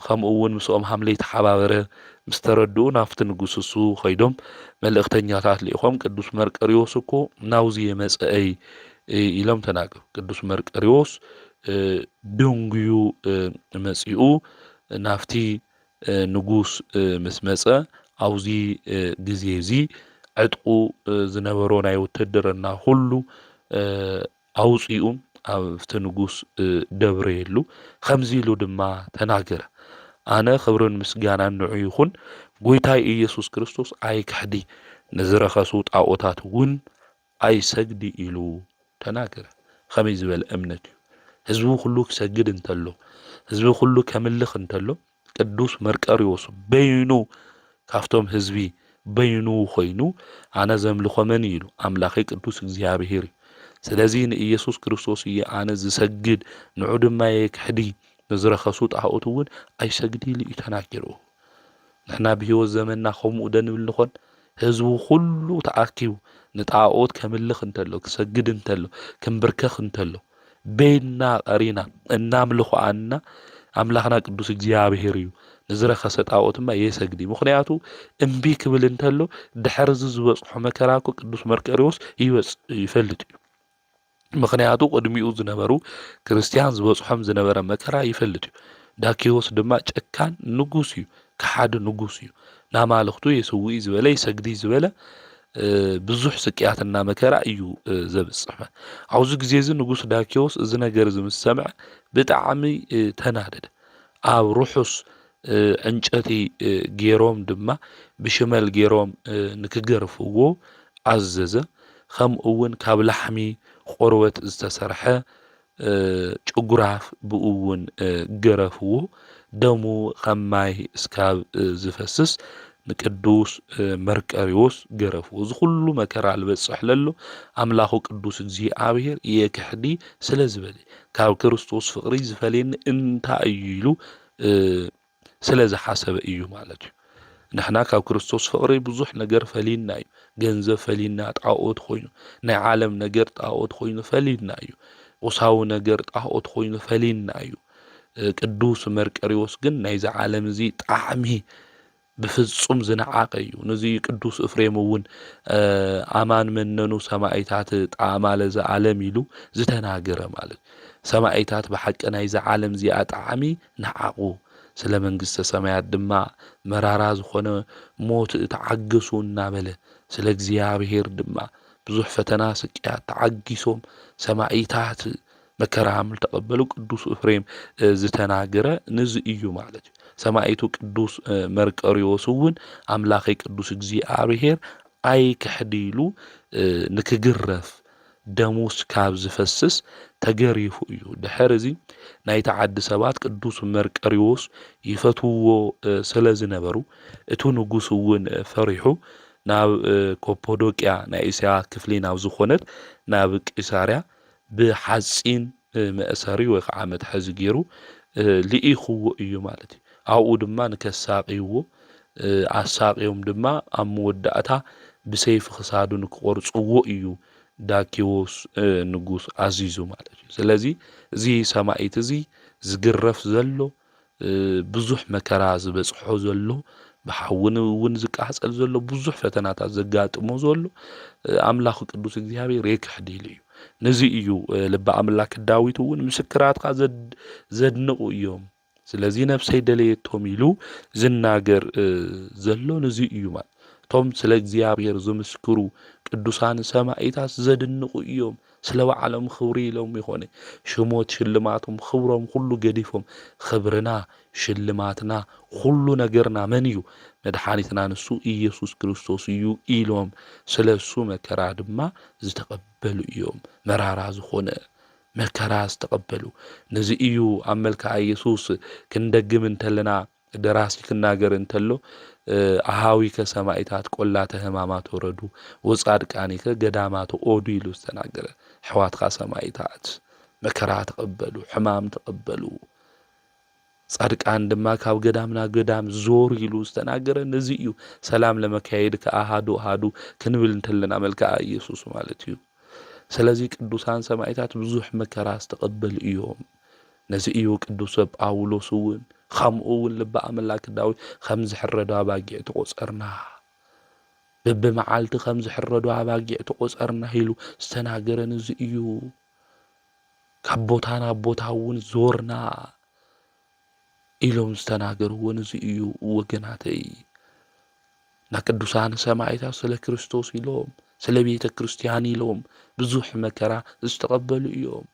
ከምኡ እውን ምስኦም ሃምሌ ተሓባበረ ምስ ተረድኡ ናፍቲ ንጉስ እሱ ኸይዶም መልእኽተኛታት ልኢኾም ቅዱስ መርቀሪዎስ እኮ ናውዚ የመፀአይ ኢሎም ተናገሩ ቅዱስ መርቀሪዎስ ድንጉዩ መፂኡ ናፍቲ ንጉስ ምስ መፀ ኣብዚ ግዜ እዚ ዕጥቁ ዝነበሮ ናይ ውትድርና ሁሉ ኣውፂኡ ኣብቲ ንጉስ ደብረየሉ ከምዚ ኢሉ ድማ ተናገረ ኣነ ክብርን ምስጋናን ንዑ ይኹን ጎይታይ ኢየሱስ ክርስቶስ ኣይክሕዲ ንዝረኸሱ ጣዖታት እውን ኣይሰግዲ ኢሉ ተናገረ ከመይ ዝበለ እምነት እዩ ህዝቡ ኩሉ ክሰግድ እንተሎ ህዝቢ ኩሉ ከምልኽ እንተሎ ቅዱስ መርቀሪዎስ በይኑ ካፍቶም ህዝቢ በይኑ ኮይኑ ኣነ ዘምልኾ መን ኢሉ ኣምላኸይ ቅዱስ እግዚኣብሔር እዩ ስለዚ ንኢየሱስ ክርስቶስ እየ ኣነ ዝሰግድ ንዑ ድማ የክሕዲ ንዝረኸሱ ጣዖት እውን ኣይሰግዲ ኢሉ እዩ ተናጊሩ ንሕና ብሂወት ዘመንና ከምኡ ደንብል ንኾን ህዝቡ ኩሉ ተኣኪቡ ንጣዖት ከምልኽ እንተሎ ክሰግድ እንተሎ ክንብርከኽ እንተሎ በይና ቀሪና እናምልኾኣና ኣምላኽና ቅዱስ እግዚኣብሔር እዩ ንዝረኸሰ ጣዖት ድማ የሰግዲ ምክንያቱ እምቢ ክብል እንተሎ ድሕሪ ዝበፅሖ መከራ እኮ ቅዱስ መርቀሪዎስ ይፈልጥ እዩ ምክንያቱ ቅድሚኡ ዝነበሩ ክርስቲያን ዝበፅሖም ዝነበረ መከራ ይፈልጥ እዩ ዳኪዎስ ድማ ጨካን ንጉስ እዩ ከሓዲ ንጉስ እዩ ናማልኽቱ የስውኢ ዝበለ ይሰግዲ ዝበለ ብዙሕ ስቅያትና መከራ እዩ ዘብፅሕ ኣብዚ ግዜ እዚ ንጉስ ዳኪዎስ እዚ ነገር እዚ ምስ ሰምዐ ብጣዕሚ ተናደደ ኣብ ሩሑስ ዕንጨቲ ገይሮም ድማ ብሽመል ገይሮም ንክገርፍዎ ኣዘዘ ከምኡ እውን ካብ ላሕሚ ቆርበት ዝተሰርሐ ጭጉራፍ ብኡ እውን ገረፍዎ ደሙ ከም ማይ እስካብ ዝፈስስ ንቅዱስ መርቀሪዎስ ገረፍዎ እዚ ኩሉ መከራ ዝበፅሕ ለሎ ኣምላኹ ቅዱስ እግዚኣብሔር የክሕዲ ስለ ዝበለ ካብ ክርስቶስ ፍቅሪ ዝፈልየኒ እንታይ እዩ ኢሉ ስለ ዝሓሰበ እዩ ማለት እዩ ንሕና ካብ ክርስቶስ ፍቅሪ ብዙሕ ነገር ፈሊና እዩ ገንዘብ ፈሊና ጣዖት ኮይኑ ናይ ዓለም ነገር ጣዖት ኮይኑ ፈሊና እዩ ቁሳዊ ነገር ጣዖት ኮይኑ ፈሊና እዩ ቅዱስ መርቀሪዎስ ግን ናይዚ ዓለም እዚ ጣዕሚ ብፍጹም ዝነዓቀ እዩ ነዚ ቅዱስ ኤፍሬም እውን ኣማን መነኑ ሰማዕታት ጣዕማ ለዚ ዓለም ኢሉ ዝተናገረ ማለት ሰማዕታት ብሓቂ ናይዚ ዓለም እዚኣ ጣዕሚ ነዓቁ ስለ መንግስተ ሰማያት ድማ መራራ ዝኾነ ሞት ተዓገሱ እናበለ ስለ እግዚኣብሔር ድማ ብዙሕ ፈተና ስቅያት ተዓጊሶም ሰማዕታት መከራ ምል ተቀበሉ ቅዱስ ኤፍሬም ዝተናገረ ነዚ እዩ ማለት እዩ ሰማዕቱ ቅዱስ መርቀሪዎስ እውን ኣምላኸይ ቅዱስ እግዚኣብሔር ኣይክሕዲ ኢሉ ንክግረፍ ደሙስ ካብ ዝፈስስ ተገሪፉ እዩ ድሕሪ እዚ ናይቲ ዓዲ ሰባት ቅዱስ መርቀሪዎስ ይፈትውዎ ስለ ዝነበሩ እቲ ንጉስ እውን ፈሪሑ ናብ ኮፖዶቅያ ናይ እስያ ክፍሊ ናብ ዝኾነት ናብ ቂሳርያ ብሓፂን መእሰሪ ወይ ከዓ መትሐዚ ገይሩ ልኢኽዎ እዩ ማለት እዩ ኣብኡ ድማ ንከሳቂዎ ኣሳቂዮም ድማ ኣብ መወዳእታ ብሰይፊ ክሳዱ ንክቆርፅዎ እዩ ዳኪዎስ ንጉስ አዚዙ ማለት እዩ ስለዚ እዚ ሰማዒት እዚ ዝግረፍ ዘሎ ብዙሕ መከራ ዝበጽሖ ዘሎ ብሓውን እውን ዝቃጸል ዘሎ ብዙሕ ፈተናታት ዘጋጥሞ ዘሎ ኣምላኽ ቅዱስ እግዚአብሔር የክሕዲል እዩ ነዚ እዩ ልበ ኣምላክ ዳዊት እውን ምስክራትካ ዘድንቁ እዮም ስለዚ ነፍሰይ ደለየቶም ኢሉ ዝናገር ዘሎ ነዚ እዩ ማለት ቶም ስለ እግዚአብሔር ዝምስክሩ ቅዱሳን ሰማዒታት ዘድንቁ እዮም ስለ ባዕሎም ክብሪ ኢሎም ይኾነ ሽሞት ሽልማቶም ክብሮም ሁሉ ገዲፎም ክብርና ሽልማትና ሁሉ ነገርና መን እዩ መድኃኒትና ንሱ ኢየሱስ ክርስቶስ እዩ ኢሎም ስለ እሱ መከራ ድማ ዝተቀበሉ እዮም መራራ ዝኾነ መከራ ዝተቀበሉ ነዚ እዩ ኣብ መልክዓ ኢየሱስ ክንደግም እንተለና ደራሲ ክናገር እንተሎ ኣሃዊከ ሰማዒታት ቆላተ ሕማማት ወረዱ ወጻድቃኒከ ገዳማት ኦዱ ኢሉ ዝተናገረ ሕዋትካ ሰማዒታት መከራ ተቀበሉ ሕማም ተቀበሉ ጻድቃን ድማ ካብ ገዳምና ገዳም ዞር ኢሉ ዝተናገረ ነዚ እዩ ሰላም ለመካየድ ከአሃዱ አሃዱ ክንብል እንተለና መልክዓ ኢየሱስ ማለት እዩ ስለዚ ቅዱሳን ሰማዒታት ብዙሕ መከራ ዝተቀበሉ እዮም ነዚ እዩ ቅዱስ ጳውሎስ እውን ከምኡ እውን ልበ ኣምላክ ዳዊት ከም ዝሕረዱ ኣባጊዕ ተቆጸርና በብመዓልቲ ከም ዝሕረዱ ኣባጊዕ ተቆጸርና ኢሉ ዝተናገረ ነዚ እዩ ካብ ቦታ ናብ ቦታ እውን ዞርና ኢሎም ዝተናገርዎ ነዚ እዩ ወገናተይ ና ቅዱሳን ሰማዒታት ስለ ክርስቶስ ኢሎም ስለ ቤተ ክርስቲያን ኢሎም ብዙሕ መከራ ዝተቀበሉ እዮም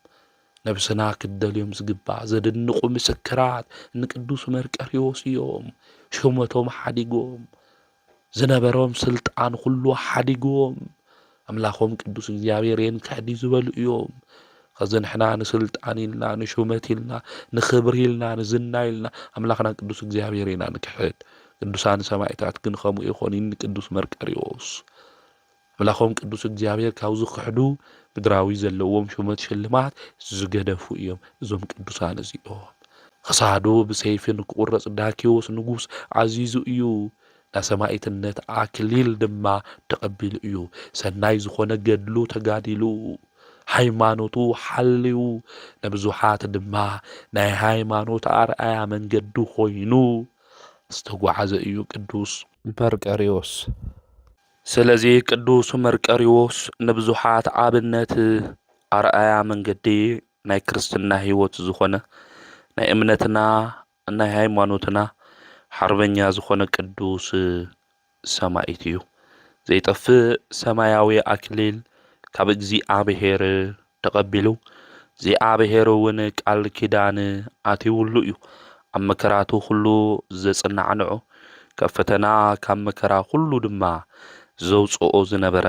ነብስና ክደልዮም ዝግባእ ዘድንቁ ምስክራት ንቅዱስ መርቆሬዎስ እዮም ሹመቶም ሓዲጎም ዝነበሮም ስልጣን ሁሉ ሓዲጎም ኣምላኾም ቅዱስ እግዚአብሔር የንክሕዲ ዝበሉ እዮም ከዘንሕና ንስልጣን ኢልና ንሹመት ኢልና ንኽብሪ ኢልና ንዝና ኢልና ኣምላኽና ቅዱስ እግዚአብሔር ኢና ንክሕድ ቅዱሳን ሰማዒታት ግን ከምኡ ይኾን ቅዱስ መርቆሬዎስ ኣምላኾም ቅዱስ እግዚአብሔር ካብ ዝክሕዱ ምድራዊ ዘለዎም ሹመት ሽልማት ዝገደፉ እዮም እዞም ቅዱሳን እዚኦም ክሳዱ ብሰይፍን ክቁረጽ ዳኪዎስ ንጉስ ዓዚዙ እዩ ናሰማዒትነት ኣክሊል ድማ ተቀቢሉ እዩ ሰናይ ዝኾነ ገድሉ ተጋዲሉ ሃይማኖቱ ሓልዩ ነብዙሓት ድማ ናይ ሃይማኖት ኣርኣያ መንገዱ ኮይኑ ዝተጓዓዘ እዩ ቅዱስ መርቆሬዎስ ስለዚ ቅዱስ መርቆሬዎስ ነብዙሓት ኣብነት ኣርኣያ መንገዲ ናይ ክርስትና ህይወት ዝኾነ ናይ እምነትና ናይ ሃይማኖትና ሓርበኛ ዝኾነ ቅዱስ ሰማዒት እዩ ዘይጠፍእ ሰማያዊ ኣክሊል ካብ እግዚአብሔር ተቀቢሉ እግዚአብሔር እውን ቃል ኪዳን ኣትይውሉ እዩ ኣብ መከራቱ ሁሉ ዘጽናዕንዑ ካብ ፈተና ካብ መከራ ሁሉ ድማ ዘውጽኦ ዝነበረ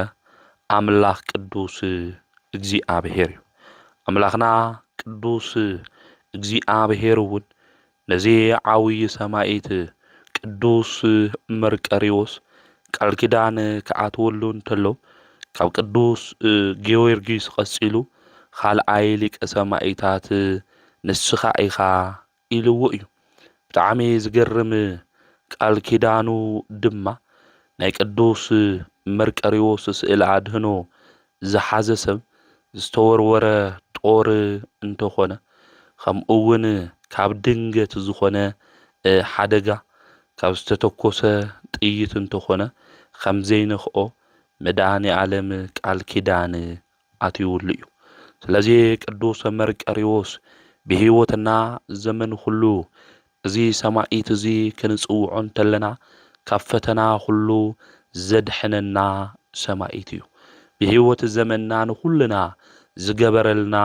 ኣምላኽ ቅዱስ እግዚአብሔር እዩ ኣምላኽና ቅዱስ እግዚአብሔር እውን ነዚ ዓብይ ሰማዒት ቅዱስ መርቆሬዎስ ቃል ኪዳን ከኣትወሉ እንተሎ ካብ ቅዱስ ጊዮርጊስ ቀጺሉ ካልኣይ ሊቀ ሰማዒታት ንስኻ ኢኻ ኢልዎ እዩ ብጣዕሚ ዝገርም ቃል ኪዳኑ ድማ ናይ ቅዱስ መርቆሬዎስ ስእሊ ኣድህኖ ዝሓዘ ሰብ ዝተወርወረ ጦር እንተኾነ ከምኡ እውን ካብ ድንገት ዝኾነ ሓደጋ ካብ ዝተተኮሰ ጥይት እንተኾነ ከም ዘይንኽኦ መድኃኔ ዓለም ቃል ኪዳን ኣትይውሉ እዩ ስለዚ ቅዱስ መርቆሬዎስ ብህይወትና ዘመን ሁሉ እዚ ሰማዒት እዚ ክንጽውዖ እንተለና ካብ ፈተና ሁሉ ዘድሕነና ሰማዒት እዩ ብህይወት ዘመንና ንኩልና ዝገበረልና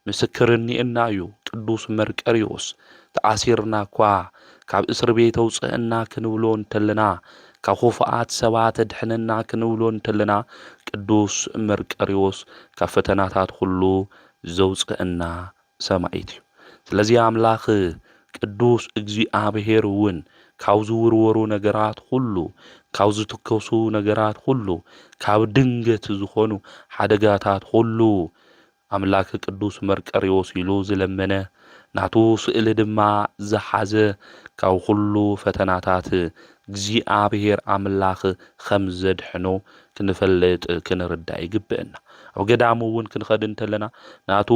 ምስክርኒእና እዩ ቅዱስ መርቆሬዎስ ተኣሲርና እኳ ካብ እስር ቤት ውፅእና ክንብሎ እንተለና ካብ ኹፉኣት ሰባት ድሕነና ክንብሎ እንተለና ቅዱስ መርቆሬዎስ ካብ ፈተናታት ሁሉ ዘውፅአና ሰማዒት እዩ ስለዚ ኣምላኽ ቅዱስ እግዚአብሔር እውን ካብ ዝውርወሩ ነገራት ሁሉ ካብ ዝትከሱ ነገራት ሁሉ ካብ ድንገት ዝኾኑ ሓደጋታት ሁሉ ኣምላኽ ቅዱስ መርቆሬዎስ ኢሉ ዝለመነ ናቱ ስእሊ ድማ ዝሓዘ ካብ ሁሉ ፈተናታት እግዚአብሔር አምላኽ ከም ዘድሕኖ ክንፈልጥ ክንርዳእ ይግብአና ኣብ ገዳሙ እውን ክንኸድ እንተለና ናቱ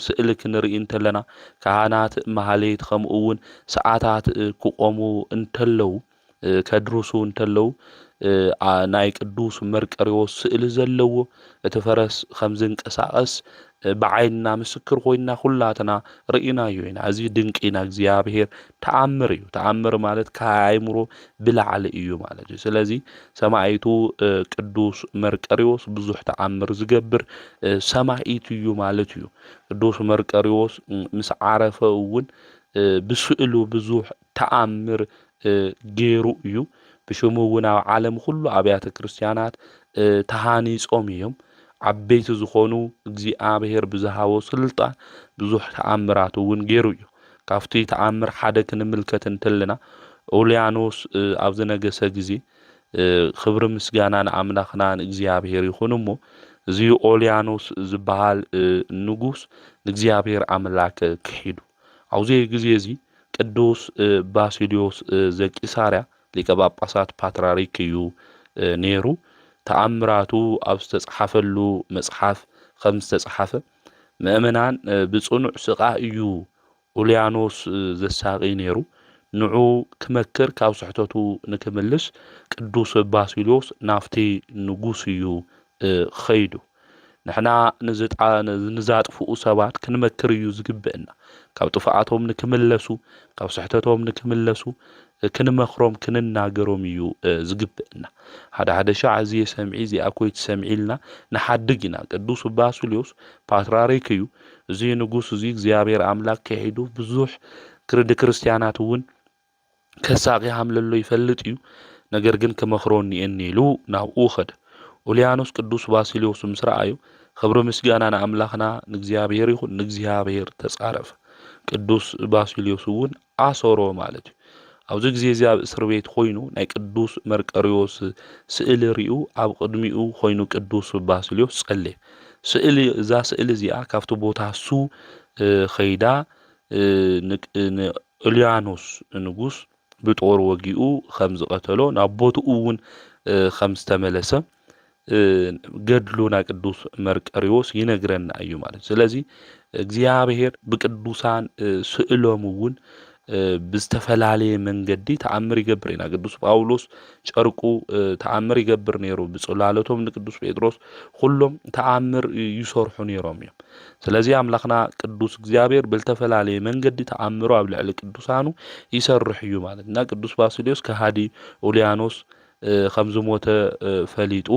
ስእሊ ክንርኢ እንተለና ካህናት ማህሌት ከምኡ እውን ሰዓታት ክቆሙ እንተለው ከድርሱ እንተለው ናይ ቅዱስ መርቆሬዎስ ስእሊ ዘለዎ እቲ ፈረስ ከም ዝንቀሳቐስ ብዓይንና ምስክር ኮይና ኩላትና ርኢናዮ ኢና እዚ ድንቂ ኢና እግዚአብሔር ተኣምር እዩ ተኣምር ማለት ከአይምሮ ብላዕሊ እዩ ማለት እዩ ስለዚ ሰማይቱ ቅዱስ መርቆሬዎስ ብዙሕ ተኣምር ዝገብር ሰማይቱ እዩ ማለት እዩ ቅዱስ መርቆሬዎስ ምስ ዓረፈ እውን ብስእሉ ብዙሕ ተኣምር ገይሩ እዩ ብሽሙ እውን ኣብ ዓለም ኩሉ ኣብያተ ክርስቲያናት ተሃኒጾም እዮም ዓበይቲ ዝኾኑ እግዚአብሔር ብዝሃቦ ስልጣን ብዙሕ ተኣምራት እውን ገይሩ እዩ ካብቲ ተኣምር ሓደ ክንምልከት እንተለና ኦልያኖስ ኣብ ዝነገሰ ግዜ ክብሪ ምስጋና ንኣምላኽና ንእግዚአብሔር ይኹን እሞ እዚ ኦልያኖስ ዝበሃል ንጉስ ንእግዚአብሔር ኣምላክ ክሒዱ ኣብዚ ግዜ እዚ ቅዱስ ባሲልዮስ ዘቂሳርያ ሊቀ ጳጳሳት ፓትርያርክ እዩ ነይሩ ተኣምራቱ ኣብ ዝተጻሕፈሉ መጽሓፍ ከም ዝተጻሕፈ ምእመናን ብጽኑዕ ስቓይ እዩ ኦልያኖስ ዘሳቂ ነይሩ ንዑ ክመክር ካብ ስሕተቱ ንክምልስ ቅዱስ ባሲልዮስ ናፍቲ ንጉስ እዩ ኸይዱ ንሕና ንዛጥፍኡ ሰባት ክንመክር እዩ ዝግብአና ካብ ጥፍኣቶም ንክምለሱ ካብ ስሕተቶም ንክምለሱ ክንመክሮም ክንናገሮም እዩ ዝግብአና ሓደ ሻዕ እዚ ሰምዒ እዚ ኣኮይት ሰምዒልና ንሓድግ ኢና ቅዱስ ባሲልዮስ ፓትርያርክ እዩ እዚ ንጉስ እዚ እግዚአብሔር ኣምላክ ከሒዱ ብዙሕ ክርስቲያናት እውን ከሳቂ ሃምለሎ ይፈልጥ እዩ ነገር ግን ከመክሮኒ እኒሉ ናብኡ ኸደ ኦልያኖስ ቅዱስ ባሲልዮስ ምስ ረአዩ ክብሪ ምስጋና ንኣምላኽና ንእግዚአብሔር ይኹን ንእግዚአብሔር ተጻረፈ ቅዱስ ባሲልዮስ እውን ኣሰሮ ማለት እዩ ኣብዚ ግዜ እዚ ኣብ እስር ቤት ኮይኑ ናይ ቅዱስ መርቆሬዎስ ስእሊ ሪኡ ኣብ ቅድሚኡ ኮይኑ ቅዱስ ባሲልዮስ ጸለየ ስእሊ እዛ ስእሊ እዚኣ ካብቲ ቦታ ሱ ኸይዳ ንኦልያኖስ ንጉስ ብጦር ወጊኡ ከም ዝቀተሎ ናብ ቦትኡ እውን ከም ዝተመለሰ ገድሉና ቅዱስ መርቆሬዎስ ይነግረና እዩ ማለት ስለዚ እግዚአብሔር ብቅዱሳን ስእሎም እውን ብዝተፈላለየ መንገዲ ተኣምር ይገብር ኢና ቅዱስ ጳውሎስ ጨርቁ ተኣምር ይገብር ነይሩ ብጽላለቶም ንቅዱስ ጴጥሮስ ኩሎም ተኣምር ይሰርሑ ነይሮም እዮም ስለዚ ኣምላኽና ቅዱስ እግዚአብሔር ብዝተፈላለየ መንገዲ ተኣምሩ ኣብ ልዕሊ ቅዱሳኑ ይሰርሕ እዩ ማለት እና ቅዱስ ባሲልዮስ ከሃዲ ኦልያኖስ ከም ዝሞተ ፈሊጡ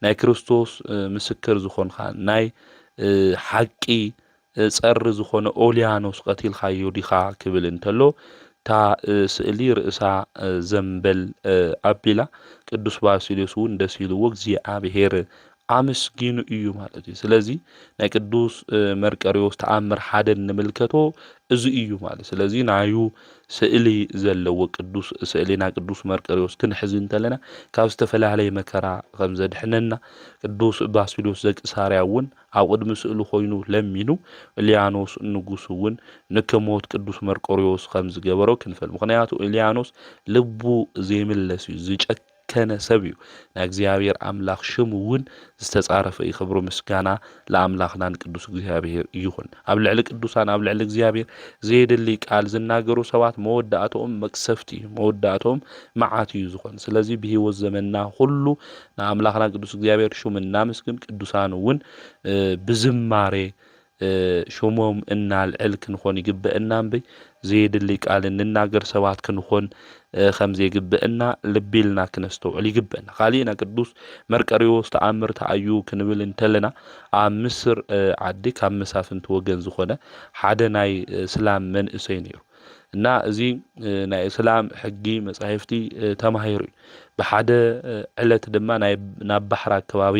ናይ ክርስቶስ ምስክር ዝኾንካ ናይ ሓቂ ጸር ዝኾነ ኦልያኖስ ቀቲልካዮ ዲኻ ክብል እንተሎ ታ ስእሊ ርእሳ ዘንበል ኣቢላ ቅዱስ ባሲልዮስ እውን ደስ ኢልዎ እግዚአብሔር ኣመስጊኑ እዩ ማለት እዩ ስለዚ ናይ ቅዱስ መርቆሬዎስ ተኣምር ሓደ ንምልከቶ እዚ እዩ ማለት ስለዚ ናዩ ስእሊ ዘለዎ ቅዱስ ስእሊና ቅዱስ መርቆሬዎስ ክንሕዝ እንተለና ካብ ዝተፈላለዩ መከራ ከም ዘድሕነና ቅዱስ ባሲልዮስ ዘቂሳርያ እውን ኣብ ቅድሚ ስእሊ ኮይኑ ለሚኑ ኦልያኖስ ንጉስ እውን ንክሞት ቅዱስ መርቆሬዎስ ከም ዝገበሮ ክንፈል ምክንያቱ ኦልያኖስ ልቡ ዘይምለስ እዩ ዝጨከነ ሰብ እዩ ናይ እግዚአብሔር ኣምላኽ ሽሙ እውን ዝተጻረፈ ይኽብሩ ምስጋና ለኣምላኽና ንቅዱስ እግዚአብሔር ይኹን ኣብ ልዕሊ ቅዱሳን ኣብ ልዕሊ እግዚአብሔር ዘየድሊ ቃል ዝናገሩ ሰባት መወዳእቶም መቅሰፍቲ መወዳእቶም መዓት እዩ ዝኾን ስለዚ ብህይወት ዘመንና ሁሉ ንኣምላኽና ቅዱስ እግዚአብሔር ሹም እናመስግን ቅዱሳን እውን ብዝማሬ ሹሞም እናልዕል ክንኾን ይግብአና እምበይ ዘየድሊ ቃል እንናገር ሰባት ክንኾን ከም ዘይግብአና ልቢልና ክነስተውዕል ይግብአና ካሊእና ቅዱስ መርቆሬዎስ ተኣምር ተኣዩ ክንብል እንተለና ኣብ ምስር ዓዲ ካብ መሳፍንቲ ወገን ዝኾነ ሓደ ናይ እስላም መንእሰይ ነይሩ እና እዚ ናይ እስላም ሕጊ መጻሕፍቲ ተማሂሩ ብሓደ ዕለት ድማ ናብ ባሕሪ ከባቢ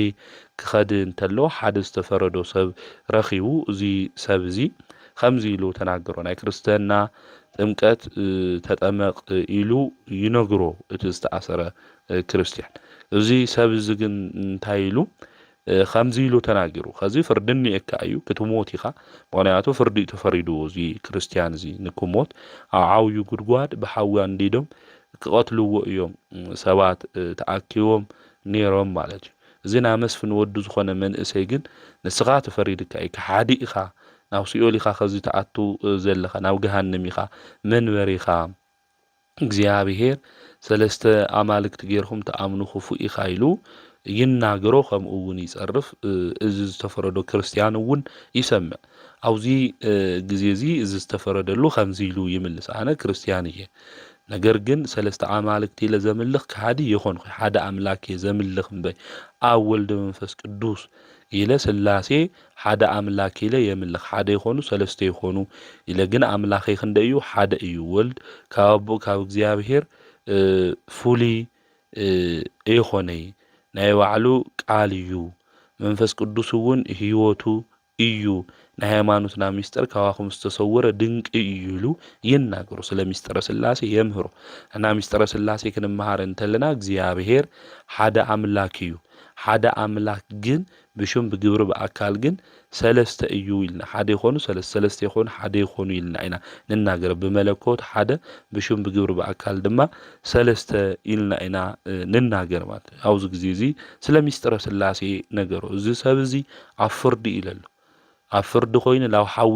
ክኸድ እንተሎ ሓደ ዝተፈረዶ ሰብ ረኺቡ እዚ ሰብ እዚ ከምዚ ኢሉ ተናገሮ ናይ ክርስትና ጥምቀት ተጠመቕ ኢሉ ይነግሮ እቲ ዝተኣሰረ ክርስቲያን እዚ ሰብ እዚ ግን እንታይ ኢሉ ከምዚ ኢሉ ተናገሩ ከዚ ፍርድኒ እካ እዩ ክትሞት ኢኻ ምክንያቱ ፍርዲ ተፈሪዱ እዚ ክርስቲያን እዚ ንክሞት ኣብ ዓብዩ ጉድጓድ ብሓዊ እንዲዶም ክቐትልዎ እዮም ሰባት ተኣኪቦም ነይሮም ማለት እዩ። እዚ ናብ መስፍን ወዱ ዝኾነ መንእሰይ ግን ንስኻ ተፈሪድካ ኢካ ሓዲ ኢኻ ናብ ሲኦል ኢኻ ከዚ ተኣቱ ዘለኻ ናብ ገሃነም ኢኻ መንበሪኻ እግዚኣብሔር ሰለስተ ኣማልክቲ ጌርኩም ተኣምኑ ክፉእ ኢኻ ኢሉ ይናገሮ ከምኡ እውን ይጸርፍ። እዚ ዝተፈረዶ ክርስቲያን እውን ይሰምዕ። ኣብዚ ግዜ እዚ እዚ ዝተፈረደሉ ከምዚ ኢሉ ይምልስ ኣነ ክርስቲያን እየ ነገር ግን ሰለስተ ኣማልክቲ ኢለ ዘምልኽ ከሃዲ ይኾንኩ ሓደ ኣምላክ እየ ዘምልኽ እምበይ ኣብ ወልድ መንፈስ ቅዱስ ኢለ ስላሴ ሓደ ኣምላክ ኢለ የምልኽ ሓደ ይኾኑ ሰለስተ ይኾኑ ኢለ ግን ኣምላኸይ ክንደይ እዩ ሓደ እዩ ወልድ ካብ ኣቦ ካብ እግዚኣብሔር ፍሉይ ኣይኮነይ ናይ ባዕሉ ቃል እዩ መንፈስ ቅዱስ እውን ህይወቱ እዩ ናይ ሃይማኖትና ሚስጥር ካብኹም ዝተሰወረ ድንቅ እዩ ኢሉ ይናገሩ ስለ ሚስጥረ ስላሴ የምህሩ እና ሚስጥረ ስላሴ ክንመሃር እንተለና እግዚአብሔር ሓደ አምላክ እዩ ሓደ አምላክ ግን ብሹም ብግብር በአካል ግን ሰለስተ እዩ ይልና ሓደ ይኾኑ ሰለስተ ይኾኑ ሓደ ይኾኑ ይልና ኢና ንናገር በመለኮት ሓደ ብሹም ብግብር በአካል ድማ ሰለስተ ይልና ኢና ንናገር ማለት አውዝ ግዜ እዚ ስለ ሚስጥረ ስላሴ ነገሩ እዚ ሰብ እዚ አፍርዲ ይለሉ አፍርዲ ኮይኑ ላው ሓዊ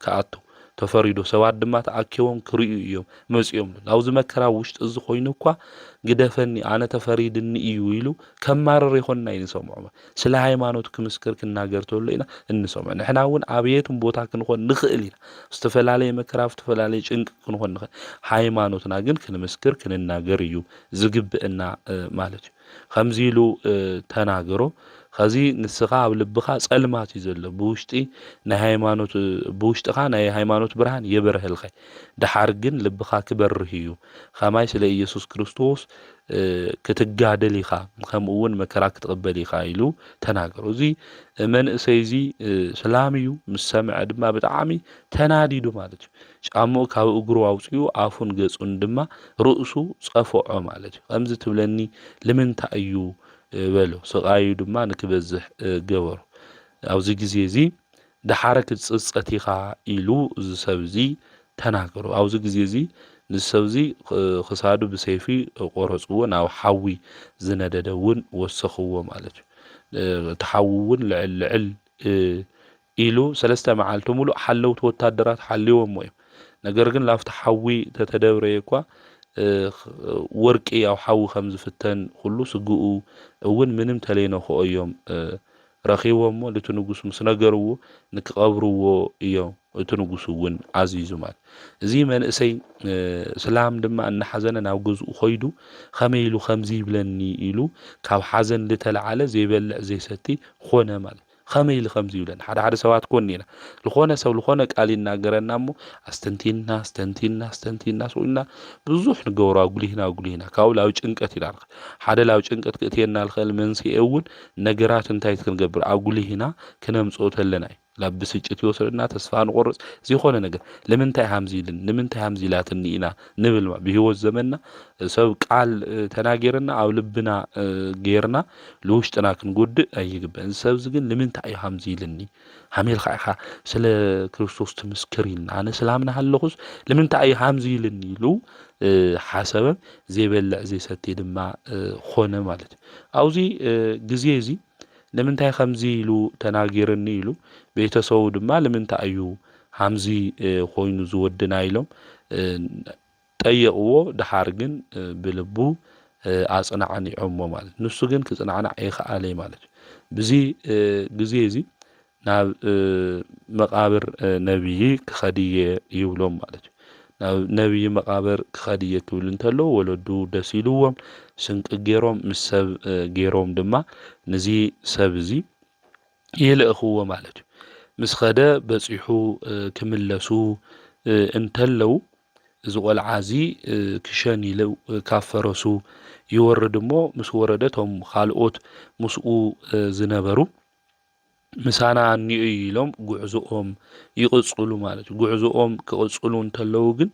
ከአቱ ተፈሪዶ ሰባት ድማ ተአኪቦም ክርዩ እዮም መጽዮም ላውዝ መከራ ውሽጥ እዚ ኮይኑ እኳ ግደፈኒ አነ ተፈሪድኒ እዩ ኢሉ ከማረር ይኾንና ይንሰምዑ ስለ ሃይማኖት ክምስክር ክናገር ተሎ ኢና እንሰምዑ ንሕና እውን አብየቱም ቦታ ክንኾን ንኽእል ኢና ዝተፈላልየ መከራ ዝተፈላልየ ጭንቅ ክንኾን ንኽእል ሃይማኖትና ግን ክንምስክር ክንናገር እዩ ዝግብእና ማለት እዩ ከምዚ ኢሉ ተናገሮ ከዚ ንስኻ ኣብ ልብኻ ጸልማት እዩ ዘሎ ብውሽጢ ናይ ሃይማኖት ብውሽጢኻ ናይ ሃይማኖት ብርሃን የበርህልኸ ድሓር ግን ልብኻ ክበርህ እዩ ከማይ ስለ ኢየሱስ ክርስቶስ ክትጋደል ኢኻ ከምኡ እውን መከራ ክትቀበል ኢኻ ኢሉ ተናገሩ እዚ መንእሰይ እዚ ሰላም እዩ ምስ ሰምዐ ድማ ብጣዕሚ ተናዲዱ ማለት እዩ ጫምኡ ካብ እግሩ አውፅኡ አፉን ገጹን ድማ ርእሱ ጸፈዖ ማለት እዩ ከምዚ ትብለኒ ለምንታይ እዩ በሎ ሰቃዩ ድማ ንክበዝሕ ገበሩ ኣብዚ ግዜ እዚ ድሓረ ክትጽጸት ኢኻ ኢሉ ዝሰብዚ ተናገሩ ኣብዚ ግዜ እዚ ንሰብዚ ክሳዱ ብሰይፊ ቆረጽዎ ናብ ሓዊ ዝነደደውን ወሰኽዎ ማለት እዩ ተሓውውን ልዕል ኢሉ ሰለስተ መዓልቲ ሙሉእ ሓለውት ወታደራት ሓልዮም እዮም ነገር ግን ላፍቲ ሓዊ ተተደብረየ እኳ ወርቂ ያው ሓዊ ከም ዝፍተን ሁሉ ስግኡ እውን ምንም ተለይነኽኦ እዮም ረኺቦሞ ለቲ ንጉስ ምስ ነገርዎ ንክቐብርዎ እዮም እቲ ንጉስ እውን ዓዚዙ ማለት እዚ መንእሰይ ሰላም ድማ እናሓዘነ ናብ ገዝኡ ኾይዱ ከመይ ኢሉ ከምዚ ይብለኒ ኢሉ ካብ ሓዘን ዝተለዓለ ዘይበልዕ ዘይሰቲ ኾነ ማለት ከመይ ኢሉ ከምዚ ይብለኒ ሓደ ሰባት ኮንኒና ልኾነ ሰብ ልኾነ ቃል ይናገረና እሞ አስተንቲና ሰውና ብዙሕ ንገብሮ አጉሊህና ካብ ላው ጭንቀት ይላል ሓደ ላው ጭንቀት ክእትየና ልኸል መንስኤ እውን ነገራት እንታይ ክንገብር አጉሊህና ክነምጾ ተለና ላብስ ጭት ይወስድና ተስፋ ንቆርጽ ዝኾነ ነገር ለምንታይ ሃምዚ ላትኒ ኢና ንብል በህይወት ዘመንና ሰብ ቃል ተናገርና ኣብ ልብና ጌርና ለውሽጥና ክንጎድእ አይግበን ሰብ ግን ለምንታይ ሃምዚ ይልኒ ሃሜልካ ኢኻ ስለ ክርስቶስ ትምስክሪና አነ ሰላምና ሃለኹስ ለምንታይ ሃምዚ ይልኒ ኢሉ ሓሰበ ዘይበልዕ ዘይሰቲ ድማ ኾነ ማለት አውዚ ግዜ እዚ ለምንታይ ከምዚ ኢሉ ተናገረኒ ኢሉ ቤተሰቡ ድማ ለምንታይ እዩ ሃምዚ ኮይኑ ዝወድና ኢሎም ጠየቅዎ ድሓር ግን ብልቡ አጽናዕኒዖሞ ማለት ንሱ ግን ክጽናዕና አይኸኣለይ ማለት ብዚ ግዜ እዚ ናብ መቃብር ነብይ ክኸድየ ይብሎም ማለት ናብ ነብይ መቃብር ክኸድየ ክብል እንተሎ ወለዱ ደስ ኢልዎም ስንቅ ገይሮም ምስ ሰብ ገይሮም ድማ ነዚ ሰብ እዚ ይልእኽዎ ማለት እዩ ምስ ኸደ በፂሑ ክምለሱ እንተለው እዚ ቆልዓ እዚ ክሸን ኢሉ ካብ ፈረሱ ይወርድ እሞ ምስ ወረደቶም ካልኦት ምስኡ ዝነበሩ ምሳና እንዩ ኢሎም ጉዕዞኦም ይቅጽሉ ማለት እዩ ጉዕዞኦም ክቅጽሉ እንተለው ግን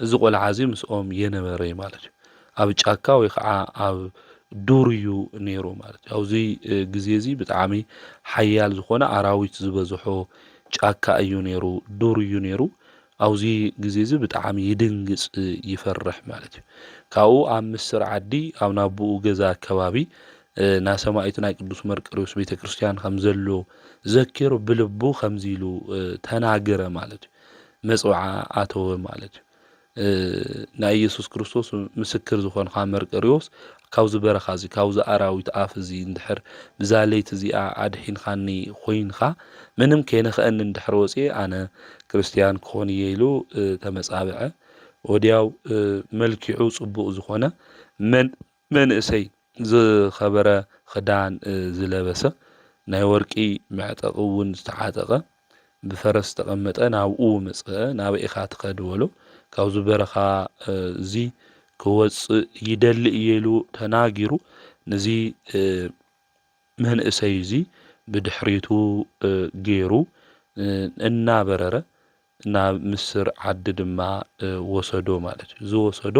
እዚ ቆልዓ እዚ ምስኦም የነበረ ማለት እዩ ኣብ ጫካ ወይ ከዓ ኣብ ዱር እዩ ነይሩ ማለት እዩ ኣብዚ ግዜ እዚ ብጣዕሚ ሓያል ዝኾነ ኣራዊት ዝበዝሖ ጫካ እዩ ነይሩ ዱር እዩ ነይሩ ኣውዚ ግዜ እዚ ብጣዕሚ ይድንግጽ ይፈርሕ ማለት እዩ ካብኡ ኣብ ምስር ዓዲ ኣብ ናብኡ ገዛ ኣከባቢ ናይ ሰማዕቱ ናይ ቅዱስ መርቆሬዎስ ቤተክርስትያን ከም ዘሎ ዘኪሩ ብልቡ ከምዚ ኢሉ ተናገረ ማለት እዩ መጽውዓ ኣተወ ማለት እዩ ናይ ኢየሱስ ክርስቶስ ምስክር ዝኾንካ መርቆሬዎስ ካብዚ በረኻ እዚ ካብዚ ኣራዊት ኣፍ እዚ እንድሕር ብዛለይቲ እዚኣ ኣድሒንካኒ ኮይንካ ምንም ከይንኽአኒ እንድሕር ወፅየ ኣነ ክርስቲያን ክኾን እየ ኢሉ ተመጻብዐ ወዲያው መልኪዑ ጽቡቕ ዝኾነ መንእሰይ ዝኸበረ ክዳን ዝለበሰ ናይ ወርቂ መዕጠቕ እውን ዝተዓጠቐ ብፈረስ ተቐመጠ ናብኡ መጽአ ናብ ኢኻ ትኸድ በሎ ካብዚ በረኻ እዚ ክወፅእ ይደሊ ኢሉ ተናጊሩ ነዚ መንእሰይ እዚ ብድሕሪቱ ገይሩ እናበረረ ናብ ምስር ዓዲ ድማ ወሰዶ ማለት እዩ ዝወሰዶ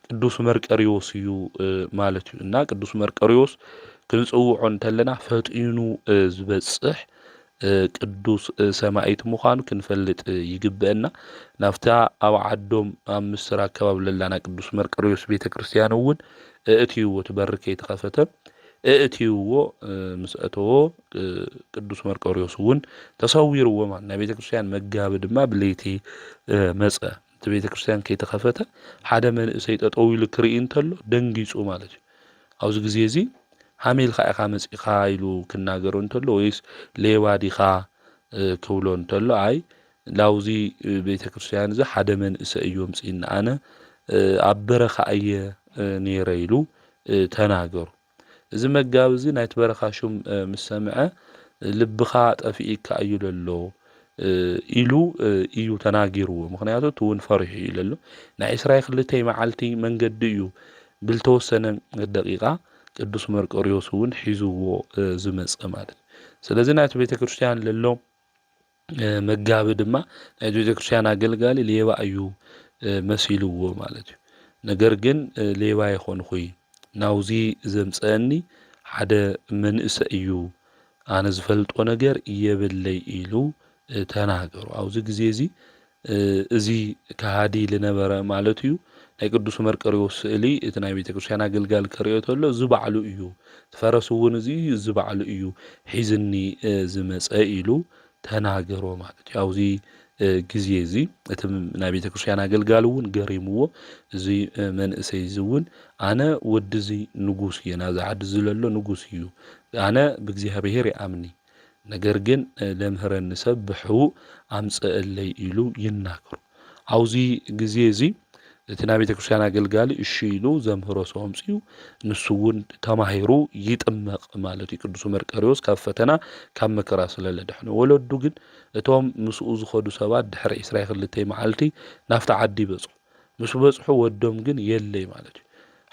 ቅዱስ መርቆሬዎስ እዩ ማለት እዩ እና ቅዱስ መርቆሬዎስ ክንጽውዖ እንተለና ፈጢኑ ዝበጽሕ ቅዱስ ሰማዕት ምዃኑ ክንፈልጥ ይግብአና ናፍታ ኣብ ዓዶም ኣብ ምስር ኣከባቢ ለላና ቅዱስ መርቆሬዎስ ቤተክርስትያን እውን እእትይዎ ትበሪ ከይተኸፈተ እእትይዎ ምስ አተዎ ቅዱስ መርቆሬዎስ እውን ተሰዊርዎ ማለት ናይ ቤተክርስትያን መጋቢ ድማ ብለይቲ መጽ እቲ ቤተክርስትያን ከይተኸፈተ ሓደ መንእሰይ ጠጠው ኢሉ ክርኢ እንተሎ ደንጊጹ ማለት እዩ ኣብዚ ግዜ እዚ ሃሜልካ ኢኻ መጺኻ ኢሉ ክናገሮ እንተሎ ወይስ ሌባ ዲኻ ክብሎ እንተሎ ኣይ ላውዚ ቤተክርስትያን እዚ ሓደ መንእሰይ እዩ ምጽኢና ኣነ ኣብ በረኻ እየ ነይረ ኢሉ ተናገሩ እዚ መጋቢ እዚ ናይቲ በረኻ ሹም ምስ ሰምዐ ልብኻ ጠፊኢካ እዩ ዘሎ ኢሉ እዩ ተናጊርዎ ምክንያቱ እውን ፈሪሑ እዩ ዘሎ ናይ እስራኤል ክልተይ መዓልቲ መንገዲ እዩ ብልተወሰነ ደቂቃ ቅዱስ መርቆሬዎስ እውን ሒዝዎ ዝመጽ ማለት ስለዚ ናይቲ ቤተክርስትያን ዘሎ መጋቢ ድማ ናይቲ ቤተክርስትያን አገልጋሊ ሌባ እዩ መሲልዎ ማለት እዩ ነገር ግን ሌባ ይኾንኩይ ናውዚ ዘምጽአኒ ሓደ መንእሰይ እዩ ኣነ ዝፈልጦ ነገር የብለይ ኢሉ ተናገሩ ኣብዚ ግዜ እዚ ካሃዲ ልነበረ ማለት እዩ ናይ ቅዱስ መርቆሬዎስ ስእሊ እቲ ናይ ቤተክርስትያን አገልጋሊ ከርእዮ ተሎ ዝባዕሉ እዩ ተፈረሱ እውን እዚ ዝባዕሉ እዩ ሒዝኒ ዝመጸ ኢሉ ተናገሮ ማለት እዩ ኣብዚ ግዜ እዚ እቲ ናይ ቤተክርስትያን አገልጋሊ እውን ገሪምዎ እዚ መንእሰይ እውን ኣነ ወዲ እዚ ንጉስ እየ ናብዚ ዓዲ ዝለሎ ንጉስ እዩ ኣነ ብእግዚአብሔር ይኣምኒ ነገር ግን ለምህረኒ ሰብ ብሕቡእ ኣምጽአለይ ኢሉ ይናገሩ ኣብዚ ግዜ እዚ እቲ ናይ ቤተክርስትያን አገልጋሊ እሺ ኢሉ ዘምህሮ ሰው ኣምጽኡ ንሱ እውን ተማሂሩ ይጥመቕ ማለት እዩ ቅዱስ መርቆሬዎስ ካብ ፈተና ካብ መከራ ስለለድሕነ ወለዱ ግን እቶም ምስኡ ዝኸዱ ሰባት ድሕሪ 22 መዓልቲ ናፍታ ዓዲ በጽሑ ምስ በጽሑ ወዶም ግን የለይ ማለት እዩ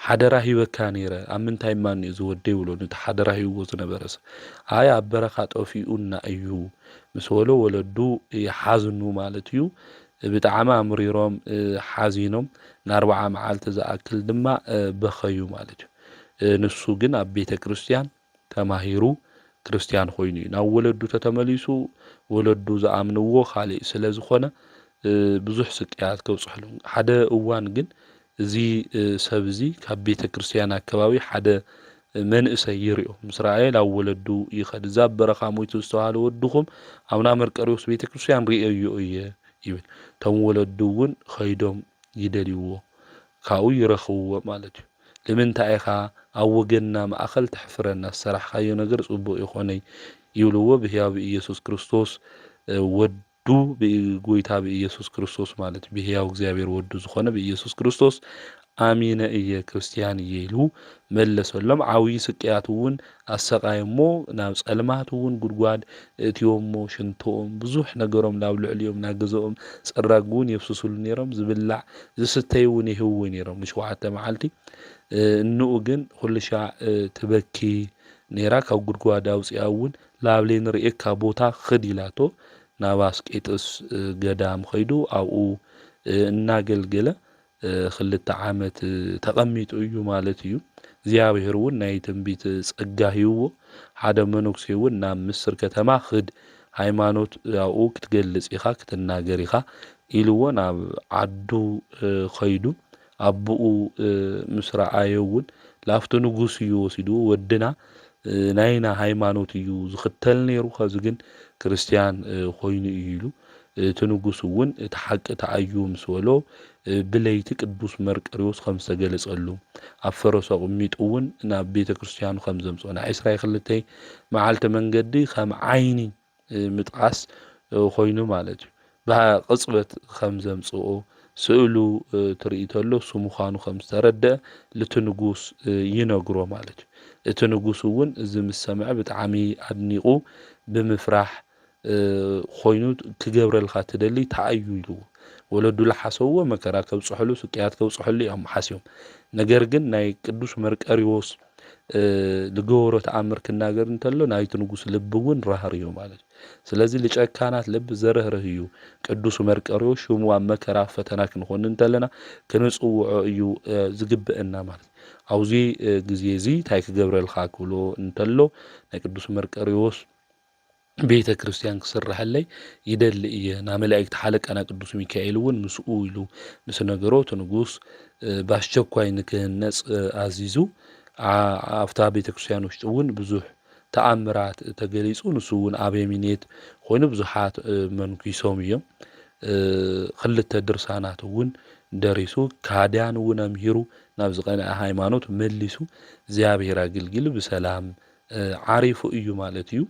ሓደራ ሂበካ ነይረ ኣብ ምንታይ ማን እዩ ዝወደ ይብሎ ነቲ ሓደራ ሂብዎ ዝነበረሰ ኣይ ኣብ በረኻ ጠፊኡና እዩ ምስ በሎ ወለዱ ይሓዝኑ ማለት እዩ ብጣዕሚ ኣምሪሮም ሓዚኖም ን40 መዓልቲ ዝኣክል ድማ በኸዩ ማለት እዩ ንሱ ግን ኣብ ቤተክርስትያን ተማሂሩ ክርስቲያን ኮይኑ ናብ ወለዱ ተተመሊሱ ወለዱ ዝኣምንዎ ካልእ ስለ ዝኾነ ብዙሕ ስቅያት ከብጽሕሉ ሓደ እዋን ግን እዚ ሰብ እዚ ካብ ቤተክርስትያን አከባቢ ሓደ መንእሰይ ይርኦ ምስ ረኣየ ናብ ወለዱ ይኸድ እዛ በረኻ ሞይቱ ዝተባሃለ ወድኹም ኣብና መርቆሬዎስ ቤተክርስትያን ሪእዮ እየ ይብል ቶም ወለዱ እውን ኸይዶም ይደልይዎ ካብኡ ይረኽብዎ ማለት እዩ ንምንታይ ኢኻ ኣብ ወገንና ማእኸል ተሕፍረና ዝሰራሕካዮ ነገር ጽቡቕ ይኾነይ ይብልዎ ብሕያው ኢየሱስ ክርስቶስ ወዱ ብጎይታ ብኢየሱስ ክርስቶስ ማለት ብሕያው እግዚአብሔር ወዱ ዝኾነ ብኢየሱስ ክርስቶስ ኣሚነ እየ ክርስቲያን እየ ኢሉ መለሰሎም ዓብዪ ስቅያት እውን ኣሰቃየሞ ናብ ጸልማት እውን ጉድጓድ እትዮሞ ሽንቶኦም ብዙሕ ነገሮም ናብ ልዕልዮም ናብ ገዝኦም ጽራግ እውን የብስስሉ ነይሮም ዝብላዕ ዝስተይ እውን ይህዎ ነይሮም ን7 መዓልቲ እንኡ ግን ኩልሻ ትበኪ ነይራ ካብ ጉድጓድ ኣውፅኣ እውን ላብለይ ንርእየካ ቦታ ኽድ ኢላቶ ናብ ኣስቄጥስ ገዳም ኸይዱ ኣብኡ እናገልገለ 2 ዓመት ተቐሚጡ እዩ ማለት እዩ እግዚአብሔር እውን ናይ ትንቢት ጸጋ ሂብዎ ሓደ መነኩሴ እውን ናብ ምስር ከተማ ኽድ ሃይማኖት ኣብኡ ክትገልጽ ኢኻ ክትናገር ኢኻ ኢልዎ ናብ ዓዱ ኸይዱ ኣቦኡ ምስ ረኣዮ እውን ላፍቲ ንጉስ እዩ ወሲዱ ወድና ናይና ሃይማኖት እዩ ዝኽተል ነይሩ ኸዚ ግን ክርስቲያን ኮይኑ እዩ ኢሉ እቲ ንጉስ እውን እቲ ሓቂ ተኣዩ ምስ በሎ ብለይቲ ቅዱስ መርቆሬዎስ ከም ዝተገለጸሉ ኣብ ፈረሱ ኣቕሚጡ እውን ናብ ቤተ ክርስቲያኑ ከም ዘምጽኦ ናይ 22 መዓልቲ መንገዲ ከም ዓይኒ ምጥቃስ ኮይኑ ማለት እዩ ብቅጽበት ከም ዘምጽኦ ስእሉ ትርኢ ተሎ እሱ ምዃኑ ከም ዝተረድአ ለቲ ንጉስ ይነግሮ ማለት እዩ እቲ ንጉስ እውን እዚ ምስ ሰምዐ ብጣዕሚ ኣድኒቑ ብምፍራሕ ኮይኑ ክገብረልካ ትደሊ ተኣዩ ኢልዎ ወለዱ ለሓሰብዎ መከራ ከብፅሕሉ ስቅያት ከብፅሕሉ እዮም ሓሲቦም ነገር ግን ናይ ቅዱስ መርቆሬዎስ ዝገበሮ ተኣምር ክናገር እንተሎ ናይቲ ንጉስ ልቢ እውን ራህር እዩ ማለት ስለዚ ለጨካናት ልቢ ዘርህርህ እዩ ቅዱስ መርቆሬዎስ ሽሙ ኣብ መከራ ፈተና ክንኾን እንተለና ክንጽውዖ እዩ ዝግብአና ማለት አውዚ ግዜ እዚ ታይ ክገብረልካ ክብሎ እንተሎ ናይ ቅዱስ መርቆሬዎስ ቤተ ክርስቲያን ክስራሐለይ ይደሊ እየ ና መላእክት ሓለቃና ቅዱስ ሚካኤል እውን ምስኡ ኢሉ ምስ ነገሮት ንጉስ ባስቸኳይ ንክህነጽ አዚዙ ኣፍታ ቤተ ክርስቲያን ውሽጥ እውን ብዙሕ ተኣምራት ተገሊጹ ንሱ እውን አበሚኔት ኮይኑ ብዙሓት መንኩሶም እዮም ክልተ ድርሳናት እውን ደሪሱ ካድያን እውን ኣምሂሩ ናብ ዝቐንዐ ሃይማኖት መሊሱ እግዚአብሔር አገልግል በሰላም ዓሪፉ እዩ ማለት እዩ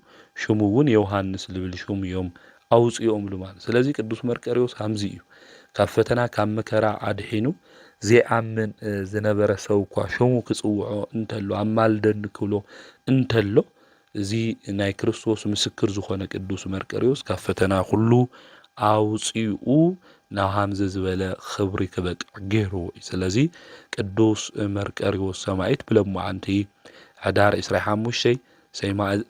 ሽሙ እውን ዮሐንስ ልብል ሽሙ እዮም አውጽዮምሉ ማለት ስለዚ ቅዱስ መርቆሬዎስ ሃምዚ እዩ ካብ ፈተና ካብ መከራ አድሒኑ ዘይኣምን ዝነበረ ሰብ እኳ ሽሙ ክጽውዖ እንተሎ ኣማልደኒ ክብሎ እንተሎ እዚ ናይ ክርስቶስ ምስክር ዝኾነ ቅዱስ መርቆሬዎስ ካብ ፈተና ኩሉ አውጽኡ ናብ ሃምዚ ዝበለ ክብሪ ክበቅዕ ገይርዎ ስለዚ ቅዱስ መርቆሬዎስ ሰማዕት ብለማዓንቲ ሕዳር 25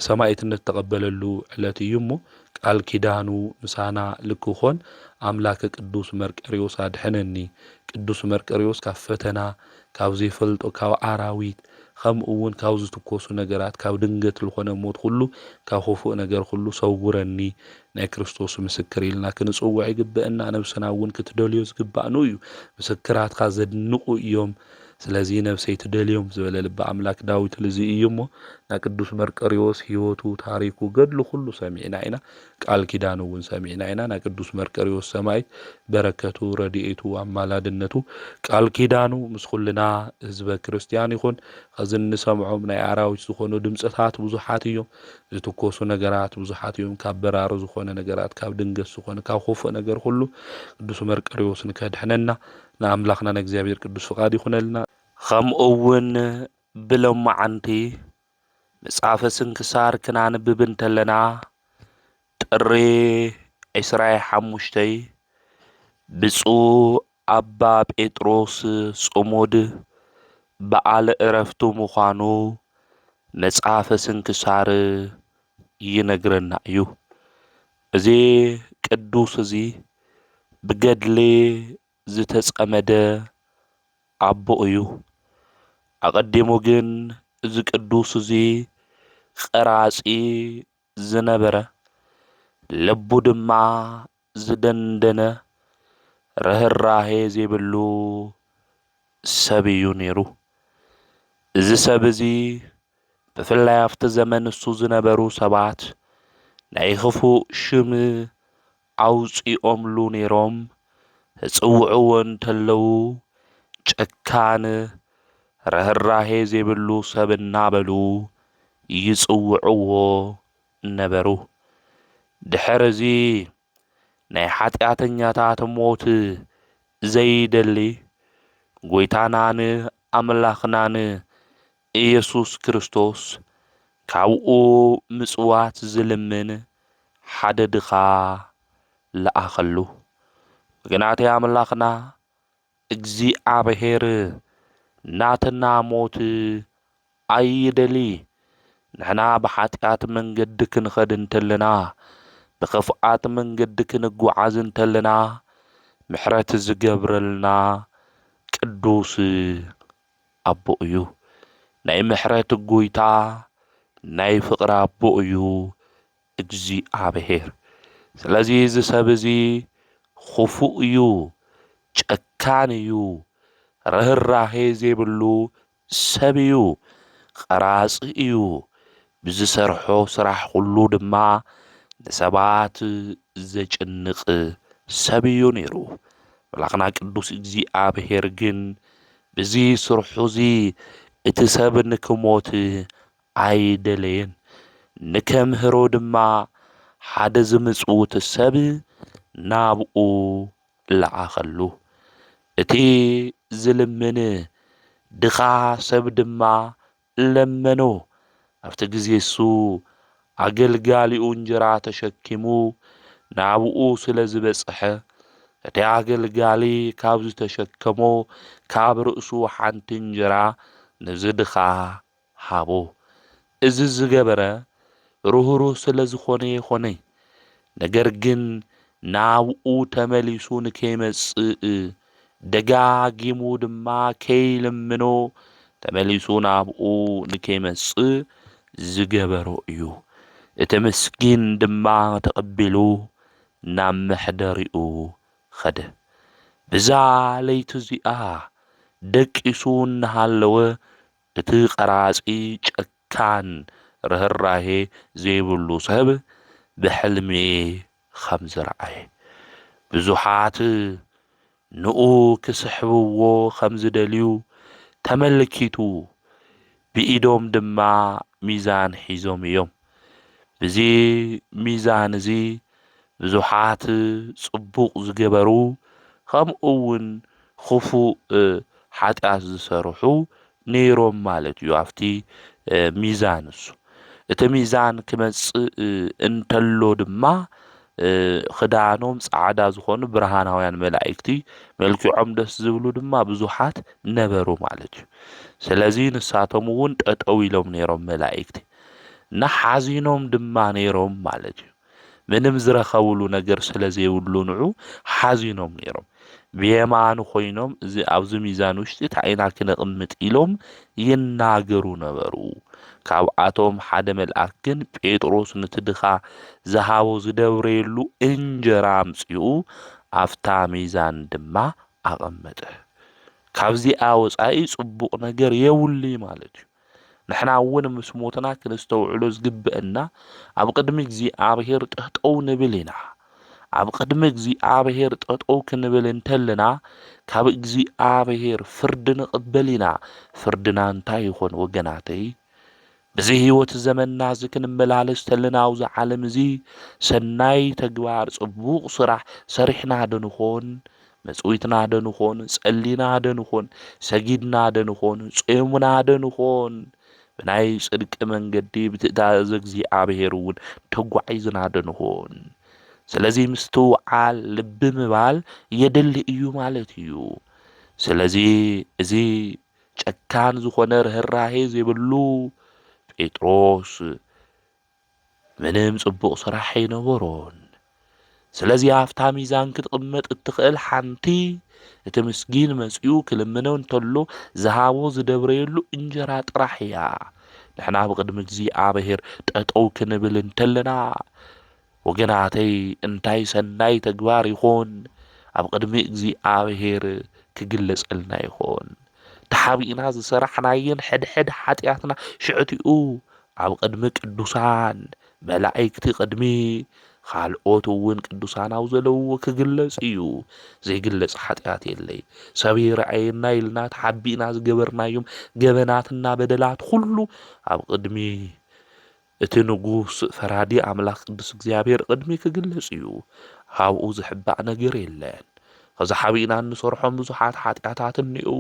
ሰማዕትነት ተቀበለሉ ዕለት እዩ እሞ ቃል ኪዳኑ ምሳና ልክኾን አምላከ ቅዱስ መርቆሬዎስ አድሕነኒ ቅዱስ መርቆሬዎስ ካብ ፈተና ካብ ዘይፈልጦ ካብ አራዊት ከምኡ እውን ካብ ዝትኮሱ ነገራት ካብ ድንገት ዝኾነ ሞት ሁሉ ካብ ኾፉእ ነገር ሁሉ ሰውረኒ ናይ ክርስቶስ ምስክር ኢልና ክንጽውዕ ይግብአና ነብስና እውን ክትደልዮ ዝግባእኑ እዩ ምስክራትካ ዘድንቁ እዮም ስለዚ ነብሰይ ትደልዮም ዝበለ ልበ አምላክ ዳዊት ለዚ እዩሞ ና ቅዱስ መርቆሬዎስ ህይወቱ ታሪኩ ገድሉ ሁሉ ሰሚዕና ኢና ቃል ኪዳኑ እውን ሰሚዕና ኢና ና ቅዱስ መርቆሬዎስ ሰማዕት በረከቱ ረድኤቱ አማላድነቱ ቃል ኪዳኑ ምስ ኩልና ህዝበ ክርስቲያን ይኹን ከዚ እንሰምዖም ናይ አራዊት ዝኾኑ ድምጽታት ብዙሓት እዮም ዝትኮሱ ነገራት ብዙሓት እዮም ካብ በራሪ ዝኾነ ነገራት ካብ ድንገት ዝኾነ ካብ ኾፉእ ነገር ሁሉ ቅዱስ መርቆሬዎስ ንከድሕነና ንኣምላኽና ንእግዚአብሔር ቅዱስ ፍቃድ ይኹነልና ከምኡውን ብሎማዓንቲ መጽሓፈ ስንክሳር ክናንብብ እንተለና ጥሪ 25 ብፁዕ አባ ጴጥሮስ ጽሙድ በዓለ ዕረፍቱ ምዃኑ መጽሓፈ ስንክሳር ይነግረና እዩ እዚ ቅዱስ እዚ ብገድሊ ዝተጸመደ አቦ እዩ አቀዲሙ ግን እዚ ቅዱስ እዚ ቀራጺ ዝነበረ ልቡ ድማ ዝደንደነ ርህራሄ ዘይብሉ ሰብ እዩ ነይሩ እዚ ሰብ እዚ ብፍላይ ኣብቲ ዘመን እሱ ዝነበሩ ሰባት ናይ ክፉእ ሽም አውጽኦምሉ ነይሮም ጽውዕዎ እንተለው ጨካን ርህራሄ ዘይብሉ ሰብ እናበሉ ይጽውዕዎ ነበሩ ድሕሪ እዚ ናይ ኃጢአተኛታት ሞት ዘይደሊ ጐይታናን አምላኽናን ኢየሱስ ክርስቶስ ካብኡ ምጽዋት ዝልምን ሓደ ድኻ ለኣኸሉ ምክንያቱ አምላኽና እግዚአብሔር ናትና ሞት አይደሊ ንሕና ብኃጢአት መንገዲ ክንኸድ እንተለና ብኽፍኣት መንገዲ ክንጓዓዝ እንተለና ምሕረት ዝገብረልና ቅዱስ አቦ እዩ ናይ ምሕረት ጐይታ ናይ ፍቕሪ አቦ እዩ እግዚአብሔር ስለዚ እዚ ሰብ እዚ خفوء እዩ ጨካን እዩ ርህራሄ ዘይብሉ ሰብ እዩ ቀራጺ እዩ ብዝሰርሖ ስራሕ ኩሉ ድማ ንሰባት ዘጭንቕ ሰብ እዩ ነይሩ መላኽና ቅዱስ እግዚኣብሔር ግን ብዚ ስርሑ እዚ እቲ ሰብ ንክሞት ኣይደለየን ንከምህሮ ድማ ሓደ ዝምጽውቲ ሰብ ናብኡ ለኣኸሉ እቲ ዝልምን ድኻ ሰብ ድማ ለመኖ ኣብቲ ግዜ እሱ ኣገልጋሊኡ እንጀራ ተሸኪሙ ናብኡ ስለ ዝበጽሐ እቲ ኣገልጋሊ ካብ ዝተሸከሞ ካብ ርእሱ ሓንቲ እንጀራ ነዚ ድኻ ሃቦ እዚ ዝገበረ ርህሩህ ስለ ዝኾነ ይኾነ ነገር ግን ናብኡ ተመሊሱ ንከይመጽእ ደጋጊሙ ድማ ከይልምኖ ተመሊሱ ናብኡ ንከይመጽእ ዝገበሮ እዩ እቲ ምስኪን ድማ ተቐቢሉ ናብ መሕደሪኡ ኸደ ብዛ ለይቲ እዚኣ ደቂሱ እናሃለወ እቲ ቀራጺ ጨካን ርህራሄ ዘይብሉ ሰብ ብሕልሚ ከም ዝረአየ ብዙሓት ንኡ ክስሕብዎ ከም ዝደልዩ ተመልኪቱ ብኢዶም ድማ ሚዛን ሒዞም እዮም ብዚ ሚዛን እዚ ብዙሓት ጽቡቕ ዝገበሩ ከምኡውን ክፉእ ሓጢኣት ዝሰርሑ ነይሮም ማለት እዩ ኣብቲ ሚዛን እሱ እቲ ሚዛን ክመጽእ እንተሎ ድማ ክዳኖም ጻዕዳ ዝኾኑ ብርሃናውያን መላእክቲ መልክዖም ደስ ዝብሉ ድማ ብዙሓት ነበሩ ማለት እዩ ስለዚ ንሳቶም እውን ጠጠው ኢሎም ነይሮም መላእክቲ ንሓዚኖም ድማ ነይሮም ማለት እዩ ምንም ዝረኸብሉ ነገር ስለ ዘይብሉ ንዑ ሓዚኖም ነይሮም ብየማኑ ኮይኖም እዚ ኣብዚ ሚዛን ውሽጢ ታይና ክነቕምጥ ኢሎም ይናገሩ ነበሩ ካብኣቶም ሓደ መልአክ ግን ጴጥሮስ ነቲ ድኻ ዝሃቦ ዝደብረየሉ እንጀራ ኣምፂኡ ኣፍታ ሚዛን ድማ ኣቐመጠ ካብዚኣ ወፃኢ ጽቡቕ ነገር የውሉ ማለት እዩ ንሕና እውን ምስ ሞትና ክንስተውዕሎ ዝግብአና ኣብ ቅድሚ እግዚኣብሔር ጠጠው ንብል ኢና ኣብ ቅድሚ እግዚኣብሔር ጠጠው ክንብል እንተለና ካብ እግዚኣብሔር ፍርዲ ንቕበል ኢና ፍርድና እንታይ ይኾን ወገናተይ በዚ ህይወት ዘመንና እዚ ክንመላለስ ተለና ኣብዚ ዓለም እዚ ሰናይ ተግባር ጽቡቕ ስራሕ ሰሪሕና ደንኾን መጽዊትና ደንኾን ጸሊና ደንኾን ሰጊድና ደንኾን ጾሙና ደንኾን ብናይ ጽድቂ መንገዲ ብትእዛዝ እግዚኣብሔር እውን ተጓዒዝና ደንኾን ስለዚ ምስትውዓል ልቢ ምባል የድሊ እዩ ማለት እዩ ስለዚ እዚ ጨካን ዝኾነ ርህራሄ ዘይብሉ ጴጥሮስ ምንም ጽቡቕ ስራሕ ኣይነበሮን ስለዚ ኣፍታ ሚዛን ክትቕመጥ እትኽእል ሓንቲ እቲ ምስኪን መጽኡ ክልምነው እንተሎ ዝሃቦ ዝደብረየሉ እንጀራ ጥራሕ እያ ንሕና ብቅድሚ እግዚኣብሔር ጠጠው ክንብል እንተለና ወገናተይ እንታይ ሰናይ ተግባር ይኾን ኣብ ቅድሚ እግዚኣብሔር ክግለጸልና ይኾን ተሓቢእና ዝሰራሕናየን ሕድሕድ ሓጢኣትና ሽዕቲኡ ኣብ ቅድሚ ቅዱሳን መላእክቲ ቅድሚ ካልኦት እውን ቅዱሳን ኣብ ዘለውዎ ክግለጽ እዩ ዘይግለጽ ሓጢኣት የለይ ሰብ ይረኣየና ኢልና ተሓቢእና ዝገበርናዮም ገበናትና በደላት ኩሉ ኣብ ቅድሚ እቲ ንጉስ ፈራዲ ኣምላኽ ቅዱስ እግዚኣብሔር ቅድሚ ክግለጽ እዩ ካብኡ ዝሕባእ ነገር የለን ከዛ ሓቢእና እንሰርሖም ብዙሓት ሓጢኣታት እኒኡ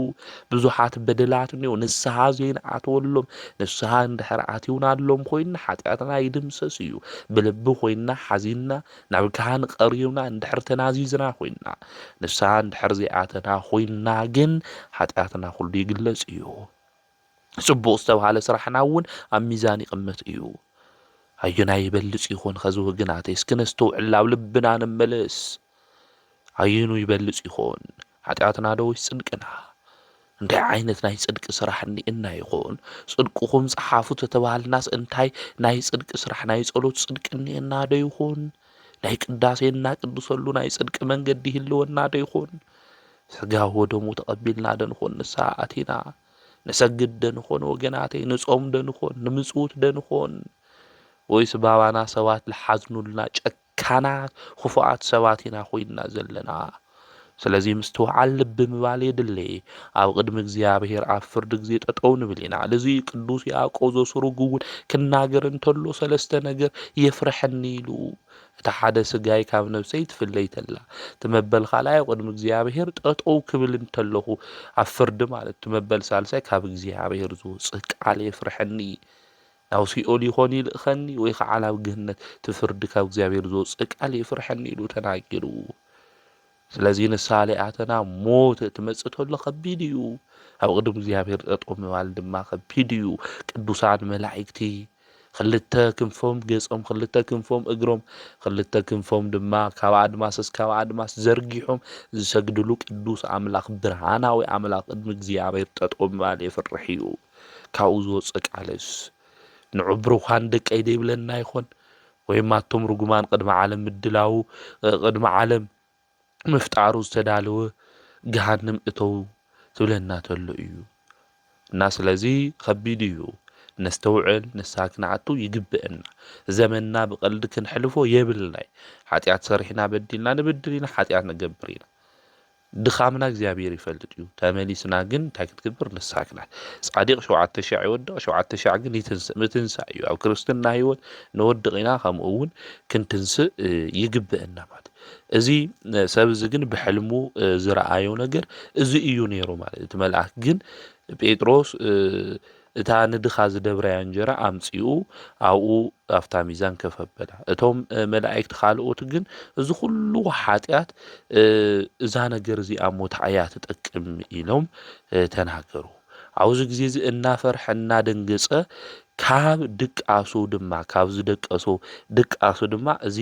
ብዙሓት በደላት እኒኡ ንስሓ ዘይንኣትወሎም ንስሓ እንድሕር ኣትዩናሎም ኮይና ሓጢኣትና ይድምሰስ እዩ ብልቢ ኮይና ሓዚና ናብ ካህን ቀሪብና እንድሕር ተናዚዝና ኮይና ንስሓ እንድሕር ዘይኣተና ኮይና ግን ሓጢኣትና ኩሉ ይግለጽ እዩ ጽቡቕ ዝተባሃለ ስራሕና እውን ኣብ ሚዛን ይቕመጥ እዩ ኣየናይ ይበልጽ ይኾን ከዚ ወገናተይ እስኪ ነስተውዕል ኣብ ልብና ንመለስ ኣየኑ ይበልጽ ይኾን ሓጢኣትና ዶ ወይስ ጽድቅና እንታይ ዓይነት ናይ ጽድቂ ስራሕ እኒአና ይኾን ጽድቅኹም ጸሓፉ ተተባሃልናስ እንታይ ናይ ጽድቂ ስራሕ ናይ ጸሎት ጽድቂ እኒአና ዶ ይኾን ናይ ቅዳሴና ቅዱሰሉ ናይ ጽድቂ መንገዲ ህልወና ደይኾን ስጋው ደሙ ተቀቢልና ደንኾን ንስሓ አቲና ንሰግድ ደንኾን ወገናተይ ንጾም ደንኾን ንምጽውት ደንኾን ወይስ ባባና ሰባት ለሓዝኑልና ጨካናት ክፉኣት ሰባት ኢና ኮይና ዘለና ስለዚህ ምስተውዓል ልብ ምባል የድሊ ኣብ ቅድሚ እግዚአብሔር ኣብ ፍርድ ጊዜ ጠጠው ንብል ኢና ለዚ ቅዱስ ያዕቆብ ዘስሩግ እውን ክናገር እንተሎ ሰለስተ ነገር የፍረሐኒ ኢሉ እቲ ሓደ ስጋይ ካብ ነፍሰይ ትፍለይ ተላ ትመበል ካልኣይ ኣብ ቅድሚ እግዚአብሔር ጠጠው ክብል እንተለኹ ኣብ ፍርዲ ማለት ትመበል ሳልሳይ ካብ እግዚአብሔር ዝወፅእ ቃል የፍረሐኒ ናው ሲኦል ይኾን ይልእኸኒ ወይ ከዓ ናብ ገነት ትፍርድ ካብ እግዚአብሔር ዝወፅእ ቃል የፍረሐኒ ኢሉ ተናጊሩ ስለዚህ ንሳሌ አተና ሞት ትመጽእ ተሎ ከቢድ እዩ ኣብ ቅድሚ እግዚአብሔር ጠጠው ምባል ድማ ከቢድ እዩ ቅዱሳን መላእክቲ ክልተ ክንፎም ገጾም ክልተ ክንፎም እግሮም ክልተ ክንፎም ድማ ካብ ኣድማስ እስካብ ኣድማስ ዘርጊሖም ዝሰግድሉ ቅዱስ ኣምላኽ ብርሃናዊ ኣምላኽ ቅድሚ እግዚአብሔር ጠጠው ምባል የፍርሕ እዩ ካብኡ ዝወፅእ ቃልስ ንዕብሩኻን ደቀይ ደይብለና ይኾን ወይም ኣቶም ርጉማን ቅድሚ ዓለም ምድላው ቅድሚ ዓለም ምፍጣሩ ዝተዳለወ ገሃንም እተው ትብለና ተሎ እዩ እና ስለዚ ከቢድ እዩ ነስተውዕል ነሳክናቱ ይግብአና ዘመንና በቀልድ ክንሕልፎ የብልናይ ኃጢአት ሰሪሕና በዲልና ንብድልና ኃጢአት ነገብር ኢና ድኻምና እግዚአብሔር ይፈልጥ እዩ ተመሊስና ግን እንታይ ክትግብር ንሳክናት ጻዲቅ 7000 ይወድቕ 7000 ግን ምትንሳእ እዩ ኣብ ክርስትና ህይወት ንወድቕ ኢና ከምኡ እውን ክንትንስእ ይግብአና ማለት እዚ ሰብ እዚ ግን ብሕልሙ ዝረአዮ ነገር እዚ እዩ ነይሩ ማለት እቲ መልአክ ግን ጴጥሮስ እታ ንድኻ ዝደብራያ እንጀራ ኣምጺኡ ኣብኡ ኣፍታ ሚዛን ከፈበላ እቶም መላእክት ካልኦት ግን እዚ ኩሉ ኃጢአት እዛ ነገር እዚ ኣብ ሞት እያ ትጠቅም ኢሎም ተናገሩ ኣብዚ ግዜ እዚ እናፈርሐ እናደንገጸ ካብ ድቃሱ ድማ ካብ ዝደቀሶ ድቃሱ ድማ እዚ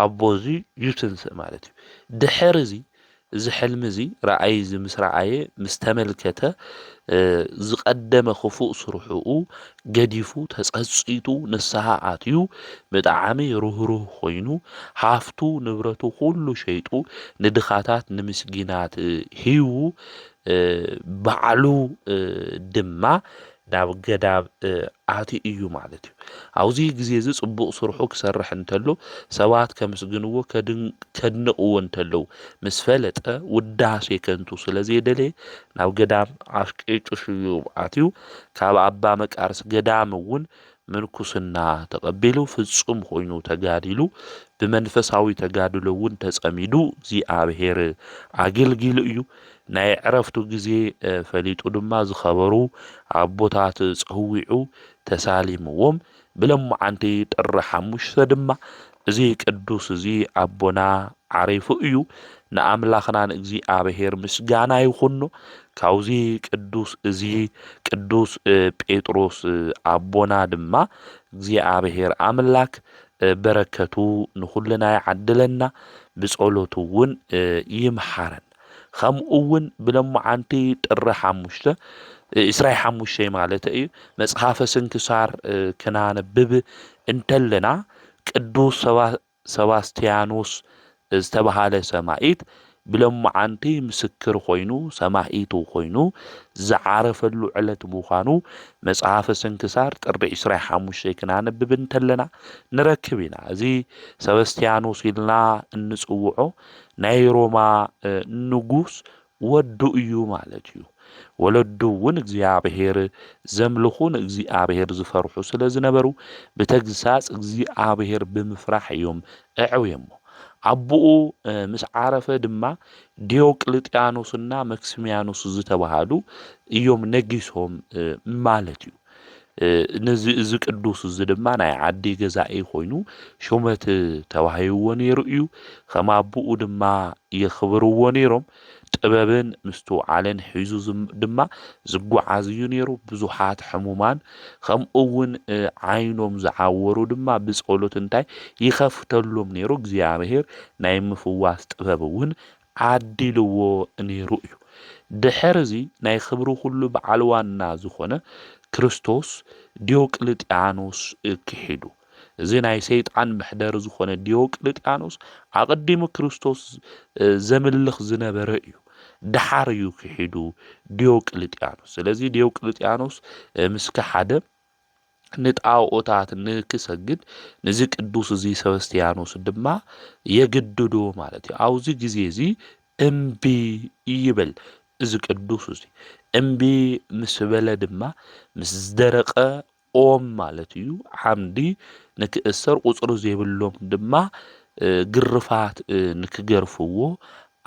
ኣቦዚ ይትንስእ ማለት እዩ ድሕር እዚ ሕልሚ እዚ ረአይ እዚ ምስ ረአየ ምስ ተመልከተ ዝቀደመ ክፉእ ስርሑኡ ገዲፉ ተጸጽይቱ ንስሓ ኣትዩ ብጣዕሚ ሩህሩህ ኮይኑ ሃፍቱ ንብረቱ ሁሉ ሸይጡ ንድኻታት ንምስጊናት ሂቡ ባዕሉ ድማ ናብ ገዳብ ኣቲ እዩ ማለት እዩ ኣብዚ ግዜ እዚ ጽቡቕ ስርሑ ክሰርሕ እንተሎ ሰባት ከምስግንዎ ከድንቕዎ እንተለው ምስ ፈለጠ ውዳሴ ከንቱ ስለዘይደለ ናብ ገዳም ኣሽቂጩ ኣትዩ ካብ ኣባ መቃርስ ገዳም እውን ምንኩስና ተቀቢሉ ፍጹም ኮይኑ ተጋዲሉ ብመንፈሳዊ ተጋድሎ እውን ተጸሚዱ እግዚአብሔር ኣገልጊሉ እዩ ናይ ዕረፍቱ ጊዜ ፈሊጡ ድማ ዝኸበሩ ኣቦታት ጸዊዑ ተሳሊምዎም ብለምዓንቲ ጥሪ 5 ድማ እዚ ቅዱስ እዚ ኣቦና ዓሪፉ እዩ ንኣምላኽና ንእግዚአብሔር ምስጋና ይኹኖ ካብዚ ቅዱስ እዚ ቅዱስ ጴጥሮስ ኣቦና ድማ እግዚአብሔር ኣምላክ በረከቱ ንኹልና ይዓድለና ብጸሎቱ እውን ይምሓረን ከምኡ እውን ብለምዓንቲ ጥሪ 5 እስራይ 5 ማለት እዩ መጽሓፈ ስንክሳር ክናነብብ እንተለና ቅዱስ ሰባስቲያኖስ ዝተባሃለ ሰማዒት ብለምዓንቲ ምስክር ኮይኑ ሰማዒቱ ኮይኑ ዝዓረፈሉ ዕለት ምዃኑ መጽሓፈ ስንክሳር ጥሪ 25 ክናነብብ እንተለና ንረክብ ኢና እዚ ሰባስቲያኖስ ኢልና እንጽውዖ ናይ ሮማ ንጉስ ወዱ እዩ ማለት እዩ ወለዱ እውን እግዚአብሔር ዘምልኹን እግዚአብሔር ዝፈርሑ ስለዝነበሩ ብተግሳጽ እግዚአብሔር ብምፍራሕ እዮም እዕውየሞ አቡኡ ምስ ዓረፈ ድማ ዲዮቅልጥያኖስና መክሲሚያኖስ ዝተባሃሉ እዮም ነጊሶም ማለት እዩ እዚ ቅዱስ እዚ ድማ ናይ ዓዲ ገዛኢ ኮይኑ ሹመት ተዋሂብዎ ነይሩ እዩ ከም አቡኡ ድማ የኽብርዎ ነይሮም ጥበብን ምስቱ ዓለን ሒዙ ድማ ዝጓዓዝ እዩ ነይሩ ብዙሓት ሕሙማን ከምኡ እውን ዓይኖም ዝዓወሩ ድማ ብጸሎት እንታይ ይኸፍተሎም ነይሩ እግዚአብሔር ናይ ምፍዋስ ጥበብ እውን ዓዲልዎ ነይሩ እዩ ድሕር እዚ ናይ ክብሩ ሁሉ በዓል ዋና ዝኾነ ክርስቶስ ዲዮቅልጥያኖስ ክሒዱ እዚ ናይ ሰይጣን ምሕደር ዝኾነ ዲዮቅልጥያኖስ ኣቀዲሙ ክርስቶስ ዘምልኽ ዝነበረ እዩ ድሓር እዩ ክሒዱ ዲዮቅልጥያኖስ ስለዚ ዲዮቅልጥያኖስ ምስከ ሓደ ንጣዖታት ንክሰግድ ነዚ ቅዱስ እዚ ሰበስቲያኖስ ድማ የግድዶ ማለት እዩ ኣብዚ ግዜ እዚ እምቢ ይብል እዚ ቅዱስ እዚ እምቢ ምስ በለ ድማ ምስ ዝደረቀ ኦም ማለት እዩ ዓምዲ ንክእሰር ቁፅሪ ዘይብሎም ድማ ግርፋት ንክገርፍዎ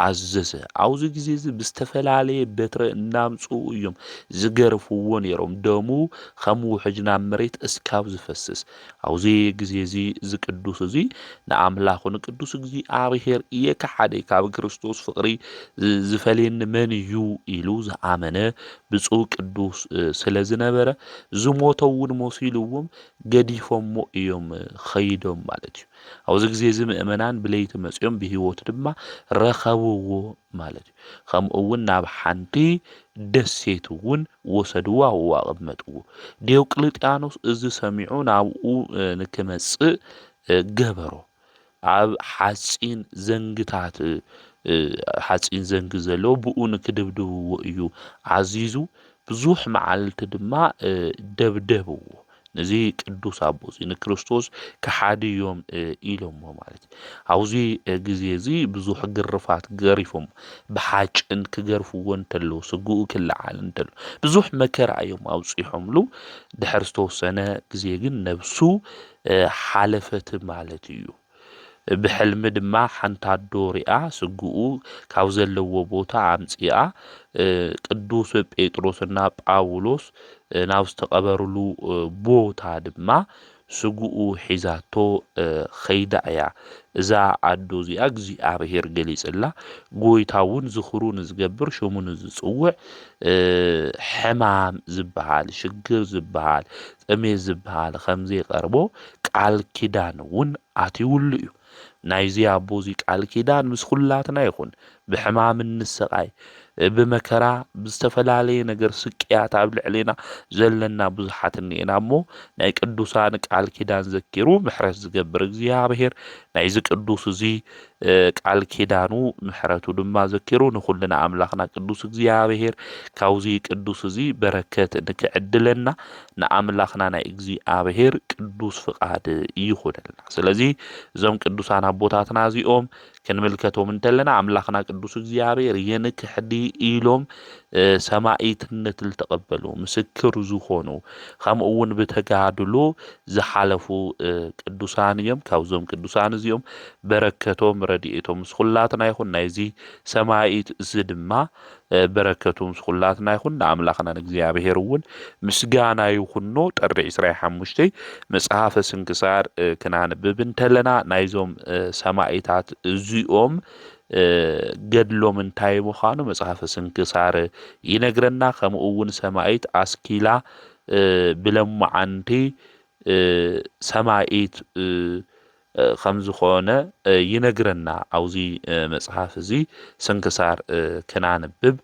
አዘዘ ኣብዚ ግዜ እዚ ብዝተፈላለየ በትረ እናምፁ እዮም ዝገርፍዎ ነይሮም ደሙ ከም ውሕጅ ናብ መሬት እስካብ ዝፈስስ ኣብዚ ግዜ እዚ ዝቅዱስ እዚ ንኣምላኹ ንቅዱስ እግዚኣብሔር የከሓደ ካብ ክርስቶስ ፍቅሪ ዝፈልየኒ መን እዩ ኢሉ ዝኣመነ ብፁዕ ቅዱስ ስለ ዝነበረ ዝሞተውን መሲልዎም ገዲፎሞ እዮም ኸይዶም ማለት እዩ ኣብዚ ግዜ እዚ ምእመናን ብለይቲ መፅኦም ብሂወት ድማ ረኸብዎ ማለት እዩ ከምኡውን ናብ ሓንቲ ደሴት እውን ወሰድዋ ዋቐመጥዎ ዲዮቅልጥያኖስ እዚ ሰሚዑ ናብኡ ንክመጽእ ገበሮ ኣብ ሓፂን ዘንግታት ሓፂን ዘንግ ዘሎ ብኡ ንክድብድብዎ እዩ ዓዚዙ ብዙሕ መዓልቲ ድማ ደብደብዎ ነዚ ቅዱስ ኣቦዚ ንክርስቶስ ከሓድዮም ኢሎሞ ማለት ኣብዚ ግዜ እዚ ብዙሕ ግርፋት ገሪፎም ብሓጭን ክገርፍዎ እንተለዉ ስጉኡ ክለዓል እንተሎ ብዙሕ መከራ እዮም ኣውፂሖምሉ ድሕሪ ዝተወሰነ ግዜ ግን ነብሱ ሓለፈት ማለት እዩ ብሕልሚ ድማ ሓንቲ ኣዶ ሪኣ ስጉኡ ካብ ዘለዎ ቦታ ኣምፂኣ ቅዱስ ጴጥሮስና ጳውሎስ ናብ ዝተቀበሩሉ ቦታ ድማ ስጉኡ ሒዛቶ ኸይዳ እያ እዛ ኣዶ እዚኣ እግዚኣብሔር ገሊፅላ ጎይታ እውን ዝኽሩ ንዝገብር ሽሙ ንዝፅውዕ ሕማም ዝበሃል ሽግር ዝበሃል ጥሜት ዝበሃል ከምዘይቀርቦ ቃል ኪዳን እውን ኣትይውሉ እዩ ናይዚ ኣቦ እዚ ቃል ኪዳን ምስ ኩላትና ይኹን ብሕማም እንስቃይ ብመከራ ብዝተፈላለየ ነገር ስቅያት ኣብ ልዕሊና ዘለና ብዙሓት እኒአና እሞ ናይ ቅዱሳን ቃል ኪዳን ዘኪሩ ምሕረት ዝገብር እግዚኣብሔር ናይዚ ቅዱስ እዚ ቃል ኪዳኑ ምሕረቱ ድማ ዘኪሩ ንኩልና ኣምላኽና ቅዱስ እግዚኣብሔር ካብዚ ቅዱስ እዚ በረከት ንክዕድለና ንኣምላኽና ናይ እግዚኣብሔር ቅዱስ ፍቃድ ይኹነልና ስለዚ እዞም ቅዱሳን ኣቦታትና እዚኦም ክንምልከቶም እንተለና ኣምላኽና ቅዱስ እግዚኣብሔር የንክሕዲ ኢሎም ሰማዒትነት ዝተቀበሉ ምስክር ዝኾኑ ከምኡውን ብተጋድሎ ዝሓለፉ ቅዱሳን እዮም ካብዞም ቅዱሳን እዚኦም በረከቶም ረድኤቶም ምስ ኩላትና ይኹን ናይዚ ሰማዒት እዚ ድማ በረከቱ ምስ ኩላትና ይኹን ንኣምላኽና ንእግዚኣብሔር እውን ምስጋና ይኹኖ ጥሪ 25 መጽሓፈ ስንክሳር ክናንብብ እንተለና ናይዞም ሰማዒታት እዚኦም ገድሎም እንታይ ምዃኑ መጽሓፈ ስንክሳር ይነግረና ከምኡውን ሰማዒት ኣስኪላ ብለማዓንቲ ሰማዒት ከም ዝኾነ ይነግረና ኣብዚ መጽሓፍ እዚ ስንክሳር ክናንብብ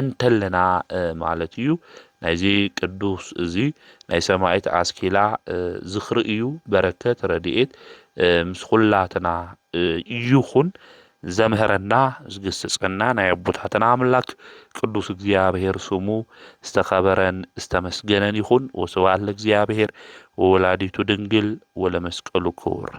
እንተለና ማለት እዩ ናይዚ ቅዱስ እዚ ናይ ሰማዒት ኣስኪላ ዝኽሪ እዩ በረከት ረድኤት ምስ ኩላትና ይኹን ዘምህረና ዝግስጸና ናይ ኣቦታትና ኣምላክ ቅዱስ እግዚአብሔር ስሙ ዝተኸበረን ዝተመስገነን ይኹን ወስብሐት ለእግዚአብሔር ወወላዲቱ ድንግል ወለመስቀሉ ክቡር